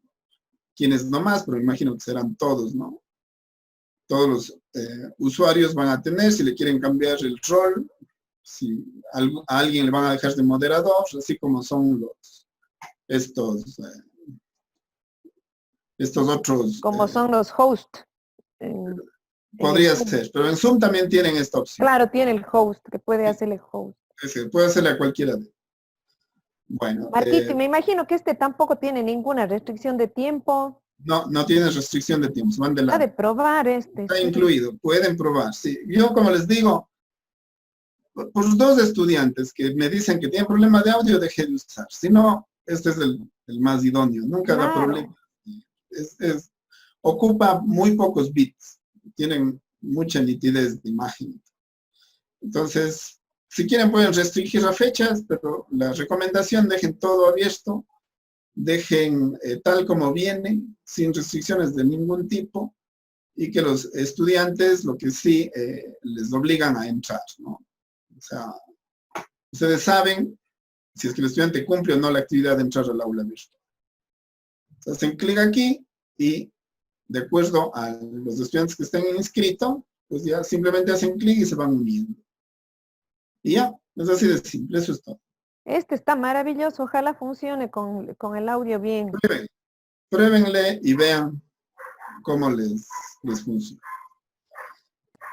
quienes no más, pero me imagino que serán todos, ¿no? Todos los usuarios van a tener, si le quieren cambiar el rol, si a alguien le van a dejar de moderador, así como son estos otros... Como son los hosts. Podría ser, pero en Zoom también tienen esta opción. Claro, tiene el host, que puede hacerle host. Puede hacerle a cualquiera de ellos. Bueno. Marquito, me imagino que tampoco tiene ninguna restricción de tiempo. No tiene restricción de tiempo, se van de largo. Puede probar Está incluido, pueden probar, sí. Yo, como les digo, por 2 estudiantes que me dicen que tienen problema de audio, dejé de usar. Si no, este es el más idóneo, nunca da problema. Ocupa muy pocos bits, tienen mucha nitidez de imagen. Entonces, si quieren pueden restringir las fechas, pero la recomendación, dejen todo abierto, dejen tal como viene, sin restricciones de ningún tipo, y que los estudiantes, lo que sí, les obligan a entrar, ¿no? O sea, ustedes saben si es que el estudiante cumple o no la actividad de entrar al aula virtual. Hacen clic aquí y de acuerdo a los estudiantes que estén inscritos, pues ya simplemente hacen clic y se van uniendo. Y ya, es así de simple, eso es todo. Está maravilloso, ojalá funcione con el audio bien. Pruébenle y vean cómo les funciona.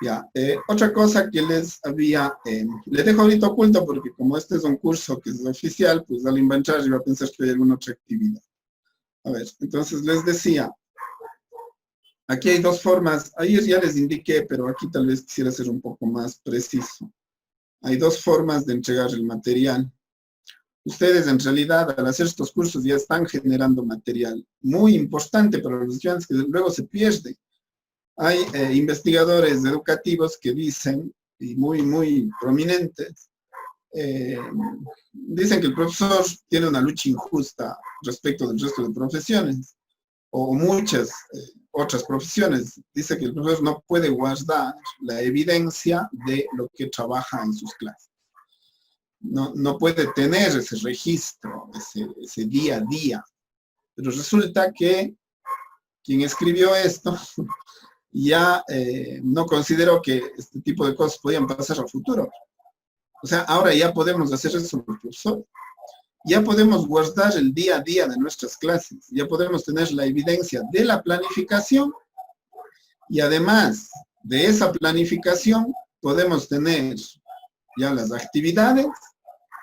Ya, otra cosa que les había, les dejo ahorita oculto porque como este es un curso que es oficial, pues al inventar yo iba a pensar que hay alguna otra actividad. A ver, entonces les decía, aquí hay dos formas, ayer ya les indiqué, pero aquí tal vez quisiera ser un poco más preciso. Hay dos formas de entregar el material. Ustedes en realidad al hacer estos cursos ya están generando material muy importante para los estudiantes que luego se pierde. Hay investigadores educativos que dicen, y muy prominentes, dicen que el profesor tiene una lucha injusta respecto del resto de profesiones, o muchas otras profesiones. Dice que el profesor no puede guardar la evidencia de lo que trabaja en sus clases. No puede tener ese registro, ese día a día. Pero resulta que quien escribió esto ya no consideró que este tipo de cosas podían pasar al futuro. O sea, ahora ya podemos hacer eso los profesores. Ya podemos guardar el día a día de nuestras clases. Ya podemos tener la evidencia de la planificación y además de esa planificación podemos tener ya las actividades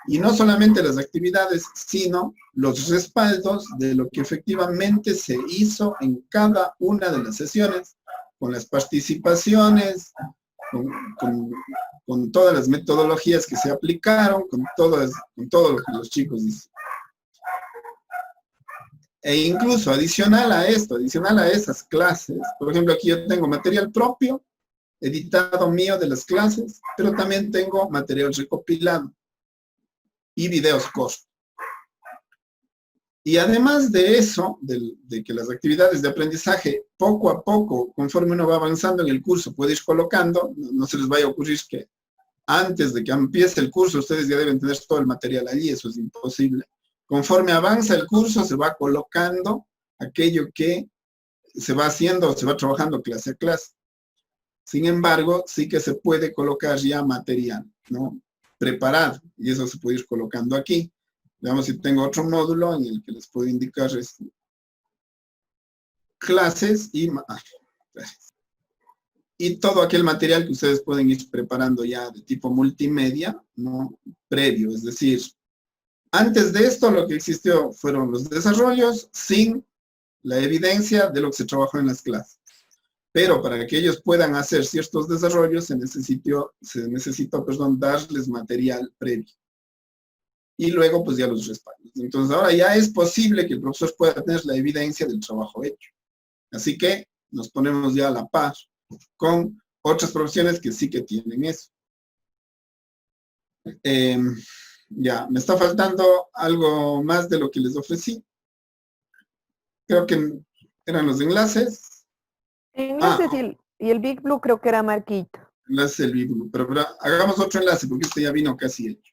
y no solamente las actividades, sino los respaldos de lo que efectivamente se hizo en cada una de las sesiones, con las participaciones, con todas las metodologías que se aplicaron, con todo lo que los chicos dicen. E incluso adicional a esto, adicional a esas clases, por ejemplo, aquí yo tengo material propio, editado mío de las clases, pero también tengo material recopilado y videos cortos. Y además de eso, de que las actividades de aprendizaje poco a poco, conforme uno va avanzando en el curso, puede ir colocando, no se les vaya a ocurrir que antes de que empiece el curso ustedes ya deben tener todo el material allí, eso es imposible. Conforme avanza el curso se va colocando aquello que se va haciendo, se va trabajando clase a clase. Sin embargo, sí que se puede colocar ya material, ¿no? Preparado, y eso se puede ir colocando aquí. Veamos si tengo otro módulo en el que les puedo indicar esto. Clases y todo aquel material que ustedes pueden ir preparando ya de tipo multimedia, ¿no? Previo, es decir, antes de esto lo que existió fueron los desarrollos sin la evidencia de lo que se trabajó en las clases. Pero para que ellos puedan hacer ciertos desarrollos se necesitó, darles material previo. Y luego pues ya los respaldos. Entonces ahora ya es posible que el profesor pueda tener la evidencia del trabajo hecho. Así que nos ponemos ya a la par con otras profesiones que sí que tienen eso. Ya, me está faltando algo más de lo que les ofrecí. Creo que eran los enlaces. Enlaces y el Big Blue creo que era Marquito. Enlace del Big Blue, pero hagamos otro enlace porque este ya vino casi hecho.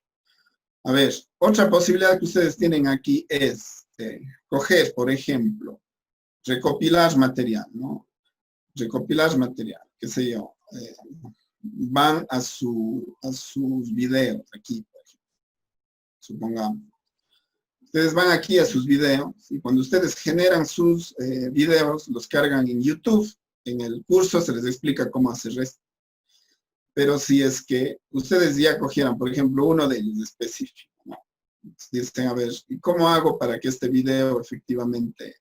A ver, otra posibilidad que ustedes tienen aquí es coger, por ejemplo, recopilar material, ¿no? Recopilar material, qué sé yo. Van a sus videos, aquí, por ejemplo, supongamos. Ustedes van aquí a sus videos y cuando ustedes generan sus videos, los cargan en YouTube. En el curso se les explica cómo hacer esto. Pero si es que ustedes ya cogieran, por ejemplo, uno de ellos específico, ¿no? Dicen, a ver, ¿y cómo hago para que este video efectivamente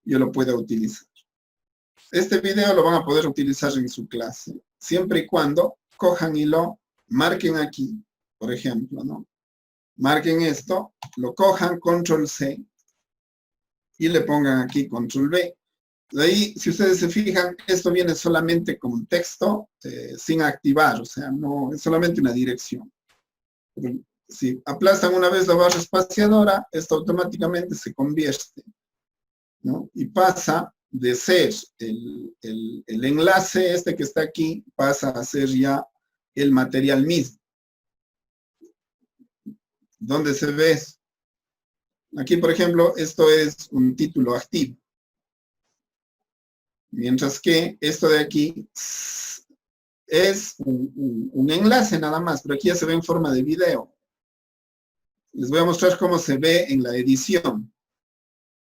yo lo pueda utilizar? Este video lo van a poder utilizar en su clase, siempre y cuando cojan y lo marquen aquí, por ejemplo, ¿no? Marquen esto, lo cojan, control C, y le pongan aquí control V. De ahí, si ustedes se fijan, esto viene solamente como un texto sin activar, o sea, no es solamente una dirección. Pero si aplastan una vez la barra espaciadora, esto automáticamente se convierte, ¿no? Y pasa de ser el enlace este que está aquí, pasa a ser ya el material mismo. ¿Dónde se ve? Aquí, por ejemplo, esto es un título activo. Mientras que esto de aquí es un enlace nada más, pero aquí ya se ve en forma de video. Les voy a mostrar cómo se ve en la edición.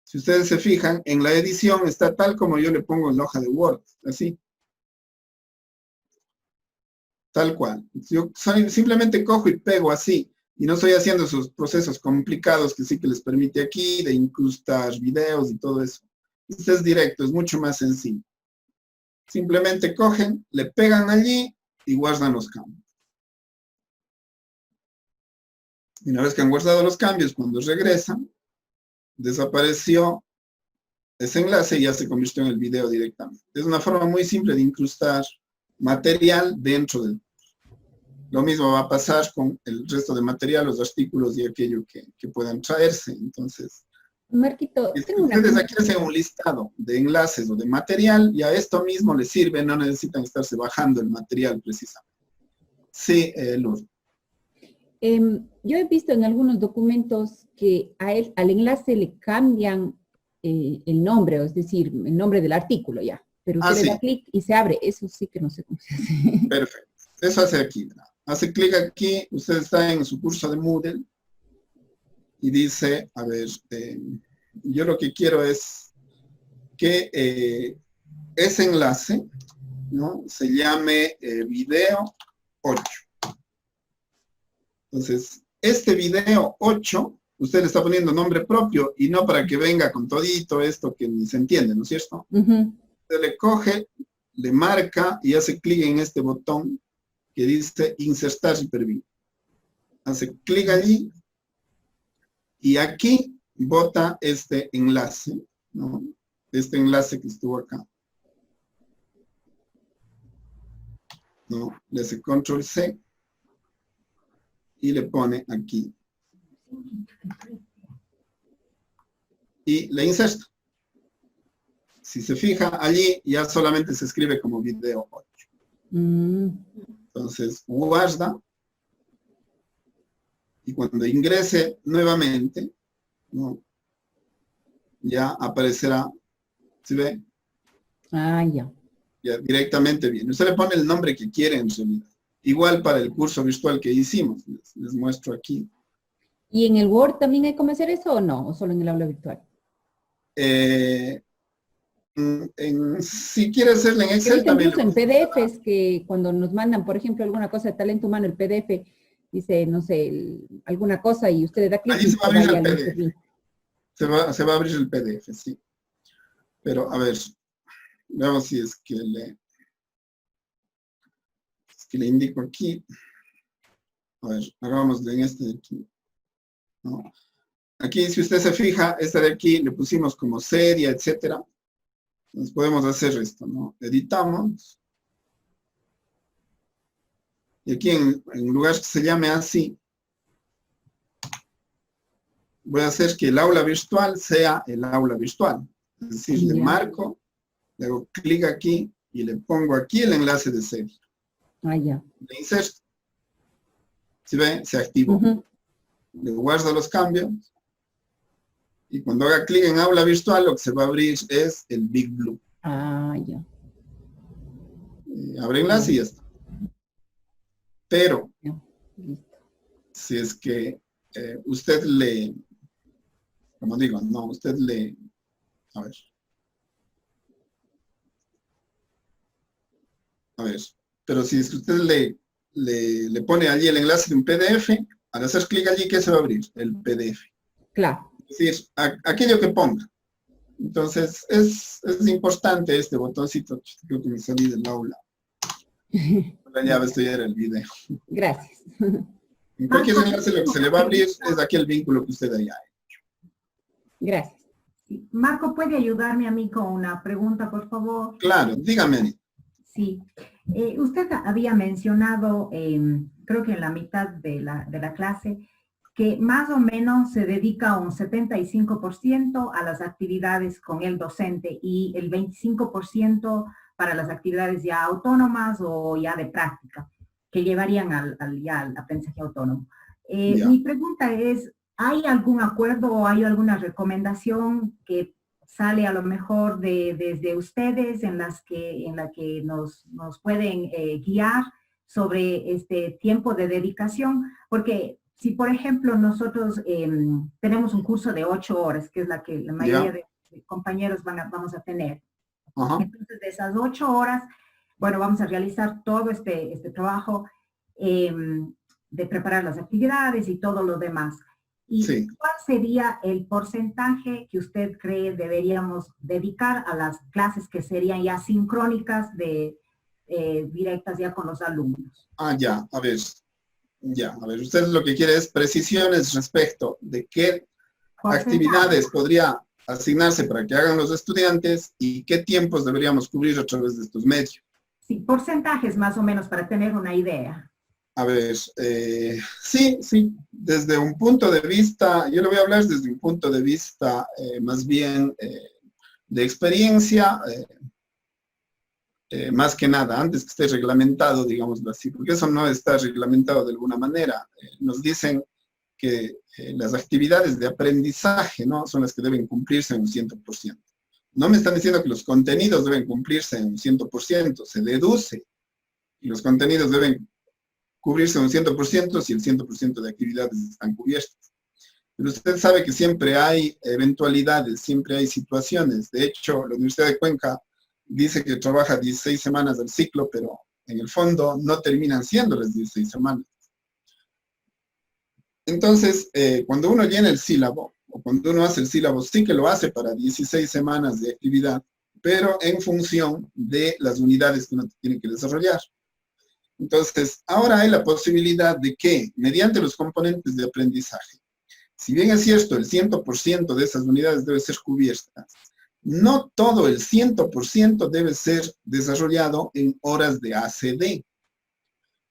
Si ustedes se fijan, en la edición está tal como yo le pongo en la hoja de Word, así. Tal cual. Yo simplemente cojo y pego así, y no estoy haciendo esos procesos complicados que sí que les permite aquí, de incrustar videos y todo eso. Este es directo, es mucho más sencillo. Simplemente cogen, le pegan allí y guardan los cambios. Y una vez que han guardado los cambios, cuando regresan, desapareció ese enlace y ya se convirtió en el video directamente. Es una forma muy simple de incrustar material dentro del curso. Lo mismo va a pasar con el resto de material, los artículos y aquello que puedan traerse. Entonces, Marquito, ustedes aquí hacen un listado de enlaces o de material y a esto mismo les sirve, no necesitan estarse bajando el material precisamente. Sí, Luz. Yo he visto en algunos documentos que al enlace le cambian el nombre, es decir, el nombre del artículo ya. Pero usted le da clic y se abre. Eso sí que no sé cómo se hace. Perfecto. Eso hace aquí. Hace clic aquí, usted está en su curso de Moodle y dice, a ver, yo lo que quiero es que ese enlace, ¿no?, se llame video 8. Entonces, este video 8, usted le está poniendo nombre propio y no para que venga con todito esto que ni se entiende, ¿no es cierto? Usted le coge, le marca y hace clic en este botón que dice insertar hipervínculo. Hace clic allí y aquí bota este enlace, ¿no? Este enlace que estuvo acá. ¿No? Le hace control C y le pone aquí. Y le inserta. Si se fija allí, ya solamente se escribe como video 8. Entonces, guarda. Y cuando ingrese nuevamente, ¿no?, ya aparecerá, ¿se ve? Ah, ya. Ya directamente viene. Usted le pone el nombre que quiere en realidad. Igual para el curso virtual que hicimos. Les muestro aquí. ¿Y en el Word también hay cómo hacer eso o no? ¿O solo en el aula virtual? Si quiere hacerlo en Excel también. Incluso en PDFs, que cuando nos mandan, por ejemplo, alguna cosa de talento humano, el PDF dice, no sé, alguna cosa y usted le da clic. Ahí se va a abrir el PDF. Se va a abrir el PDF, sí. Pero, a ver, veamos si es que le indico aquí. A ver, hagámoslo en este de aquí, ¿no? Aquí, si usted se fija, esta de aquí le pusimos como serie, etcétera. Entonces podemos hacer esto, ¿no? Editamos. Y aquí en lugar que se llame así, voy a hacer que el aula virtual sea el aula virtual. Es decir, le marco, le hago clic aquí y le pongo aquí el enlace de serie. Ah, ya. Le inserto. ¿Sí ve? Se activó. Le guardo los cambios. Y cuando haga clic en aula virtual, lo que se va a abrir es el Big Blue. Ah, ya. Abre enlace y ya está. Pero, si es que usted le, como digo, no, usted le, a ver, pero si es que usted le pone allí el enlace de un PDF, al hacer clic allí, ¿qué se va a abrir? El PDF. Claro. Es decir, aquello que ponga. Entonces, es importante este botoncito. Creo que me salí del aula. La llave, esto ya era el video. Gracias. En cualquier enlace lo que se le va a abrir es aquí el vínculo que usted haya hecho. Gracias. Marco, ¿puede ayudarme a mí con una pregunta, por favor? Claro, dígame, Anita. Sí. Usted había mencionado, creo que en la mitad de la clase, que más o menos se dedica un 75% a las actividades con el docente y el 25% para las actividades ya autónomas o ya de práctica, que llevarían al aprendizaje autónomo. Mi pregunta es, ¿hay algún acuerdo o hay alguna recomendación que sale a lo mejor desde ustedes en la que nos pueden guiar sobre este tiempo de dedicación? Porque si, por ejemplo, nosotros tenemos un curso de 8 horas, que es la que la mayoría de compañeros vamos a tener. Entonces, de esas 8 horas, bueno, vamos a realizar todo este trabajo de preparar las actividades y todo lo demás. ¿Y sí. cuál sería el porcentaje que usted cree deberíamos dedicar a las clases que serían ya sincrónicas directas ya con los alumnos? Ya, a ver. Usted lo que quiere es precisiones respecto de qué actividades podría asignarse para que hagan los estudiantes y qué tiempos deberíamos cubrir a través de estos medios. Sí, porcentajes más o menos para tener una idea. A ver, sí, desde un punto de vista, yo le voy a hablar desde un punto de vista más bien de experiencia, más que nada, antes que esté reglamentado, digámoslo así, porque eso no está reglamentado de alguna manera. Nos dicen que las actividades de aprendizaje, ¿no?, son las que deben cumplirse en un 100%. No me están diciendo que los contenidos deben cumplirse en un 100%, se deduce, y los contenidos deben cubrirse un 100% si el 100% de actividades están cubiertas. Pero usted sabe que siempre hay eventualidades, siempre hay situaciones. De hecho, la Universidad de Cuenca dice que trabaja 16 semanas del ciclo, pero en el fondo no terminan siendo las 16 semanas. Entonces, cuando uno llena el sílabo, o cuando uno hace el sílabo, sí que lo hace para 16 semanas de actividad, pero en función de las unidades que uno tiene que desarrollar. Entonces, ahora hay la posibilidad de que, mediante los componentes de aprendizaje, si bien es cierto, el 100% de esas unidades debe ser cubiertas, no todo el 100% debe ser desarrollado en horas de ACD,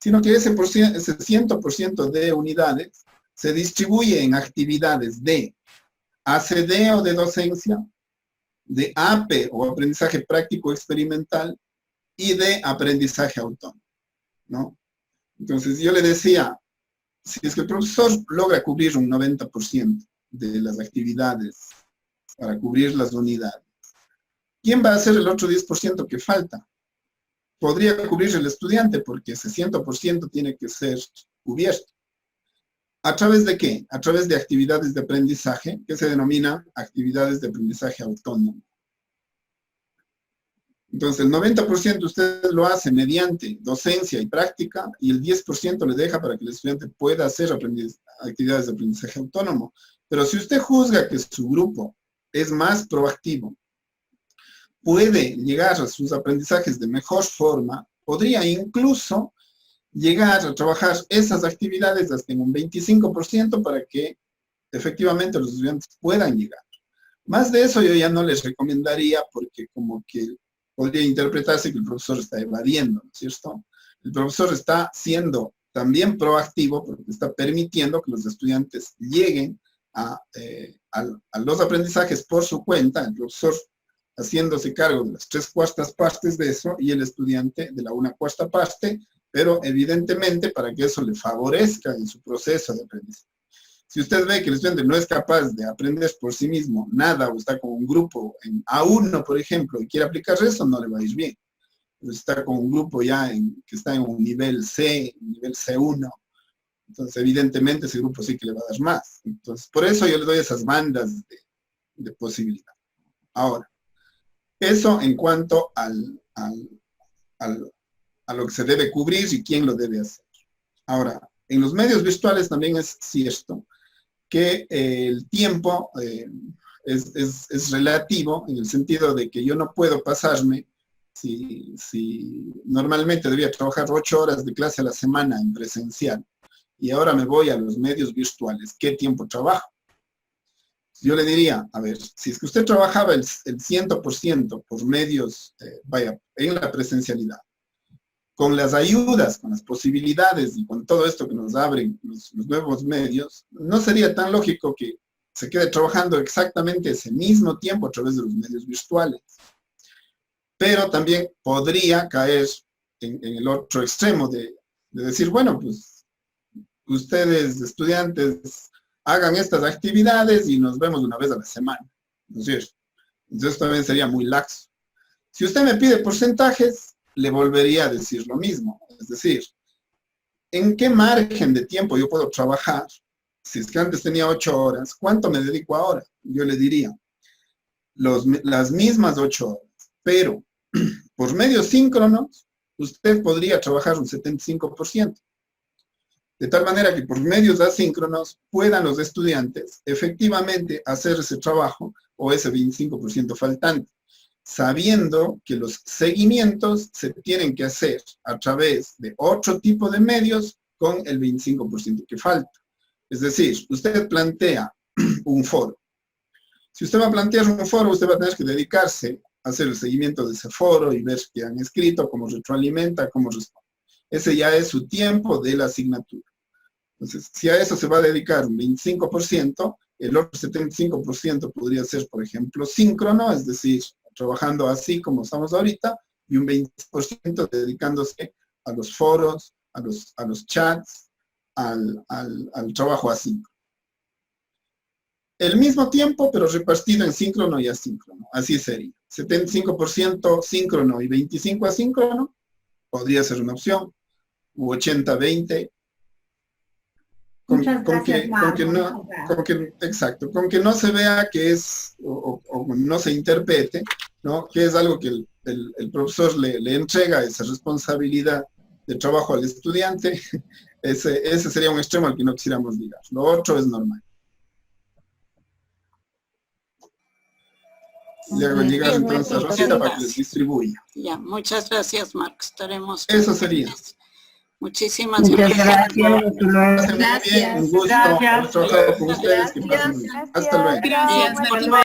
sino que ese 100% de unidades se distribuye en actividades de ACD o de docencia, de AP o aprendizaje práctico experimental y de aprendizaje autónomo, ¿no? Entonces yo le decía, si es que el profesor logra cubrir un 90% de las actividades para cubrir las unidades, ¿quién va a hacer el otro 10% que falta? Podría cubrir el estudiante porque ese 100% tiene que ser cubierto. ¿A través de qué? A través de actividades de aprendizaje que se denominan actividades de aprendizaje autónomo. Entonces, el 90% usted lo hace mediante docencia y práctica y el 10% le deja para que el estudiante pueda hacer actividades de aprendizaje autónomo. Pero si usted juzga que su grupo es más proactivo, puede llegar a sus aprendizajes de mejor forma, podría incluso llegar a trabajar esas actividades hasta en un 25% para que efectivamente los estudiantes puedan llegar. Más de eso yo ya no les recomendaría porque como que podría interpretarse que el profesor está evadiendo, ¿no es cierto? El profesor está siendo también proactivo porque está permitiendo que los estudiantes lleguen a los aprendizajes por su cuenta, el profesor haciéndose cargo de las 3/4 partes de eso y el estudiante de la 1/4 parte, pero evidentemente para que eso le favorezca en su proceso de aprendizaje. Si usted ve que el estudiante no es capaz de aprender por sí mismo nada o está con un grupo en A1, por ejemplo, y quiere aplicar eso, no le va a ir bien. Pero si está con un grupo ya que está en un nivel C, un nivel C1, entonces evidentemente ese grupo sí que le va a dar más. Entonces, por eso yo le doy esas bandas de posibilidad. Ahora, eso en cuanto a lo que se debe cubrir y quién lo debe hacer. Ahora, en los medios virtuales también es cierto que el tiempo es relativo en el sentido de que yo no puedo pasarme, si normalmente debía trabajar 8 horas de clase a la semana en presencial y ahora me voy a los medios virtuales, ¿qué tiempo trabajo? Yo le diría, a ver, si es que usted trabajaba el 100% por medios, en la presencialidad, con las ayudas, con las posibilidades y con todo esto que nos abren los nuevos medios, no sería tan lógico que se quede trabajando exactamente ese mismo tiempo a través de los medios virtuales. Pero también podría caer en el otro extremo de decir, bueno, pues ustedes, estudiantes, hagan estas actividades y nos vemos una vez a la semana, ¿no es cierto? Entonces también sería muy laxo. Si usted me pide porcentajes, le volvería a decir lo mismo. Es decir, ¿en qué margen de tiempo yo puedo trabajar? Si es que antes tenía 8 horas, ¿cuánto me dedico ahora? Yo le diría, las mismas 8 horas, pero por medios síncronos, usted podría trabajar un 75%. De tal manera que por medios asíncronos puedan los estudiantes efectivamente hacer ese trabajo o ese 25% faltante, sabiendo que los seguimientos se tienen que hacer a través de otro tipo de medios con el 25% que falta. Es decir, usted plantea un foro. Si usted va a plantear un foro, usted va a tener que dedicarse a hacer el seguimiento de ese foro y ver qué han escrito, cómo retroalimenta, cómo responde. Ese ya es su tiempo de la asignatura. Entonces, si a eso se va a dedicar un 25%, el otro 75% podría ser, por ejemplo, síncrono, es decir, trabajando así como estamos ahorita, y un 20% dedicándose a los foros, a los chats, al trabajo asíncrono. El mismo tiempo, pero repartido en síncrono y asíncrono. Así sería. 75% síncrono y 25% asíncrono, podría ser una opción. U 80-20. Con que no se vea que es, o no se interprete, ¿no? Que es algo que el profesor le entrega esa responsabilidad de trabajo al estudiante. Ese sería un extremo al que no quisiéramos llegar. Lo otro es normal. Le hago llegar entonces a Rosita para que les distribuya. Ya, muchas gracias, Marcos. Estaremos. Eso sería. Muchísimas gracias. Gracias. Un gusto haber trabajado con ustedes. Que pasen muy bien. Hasta luego. Gracias.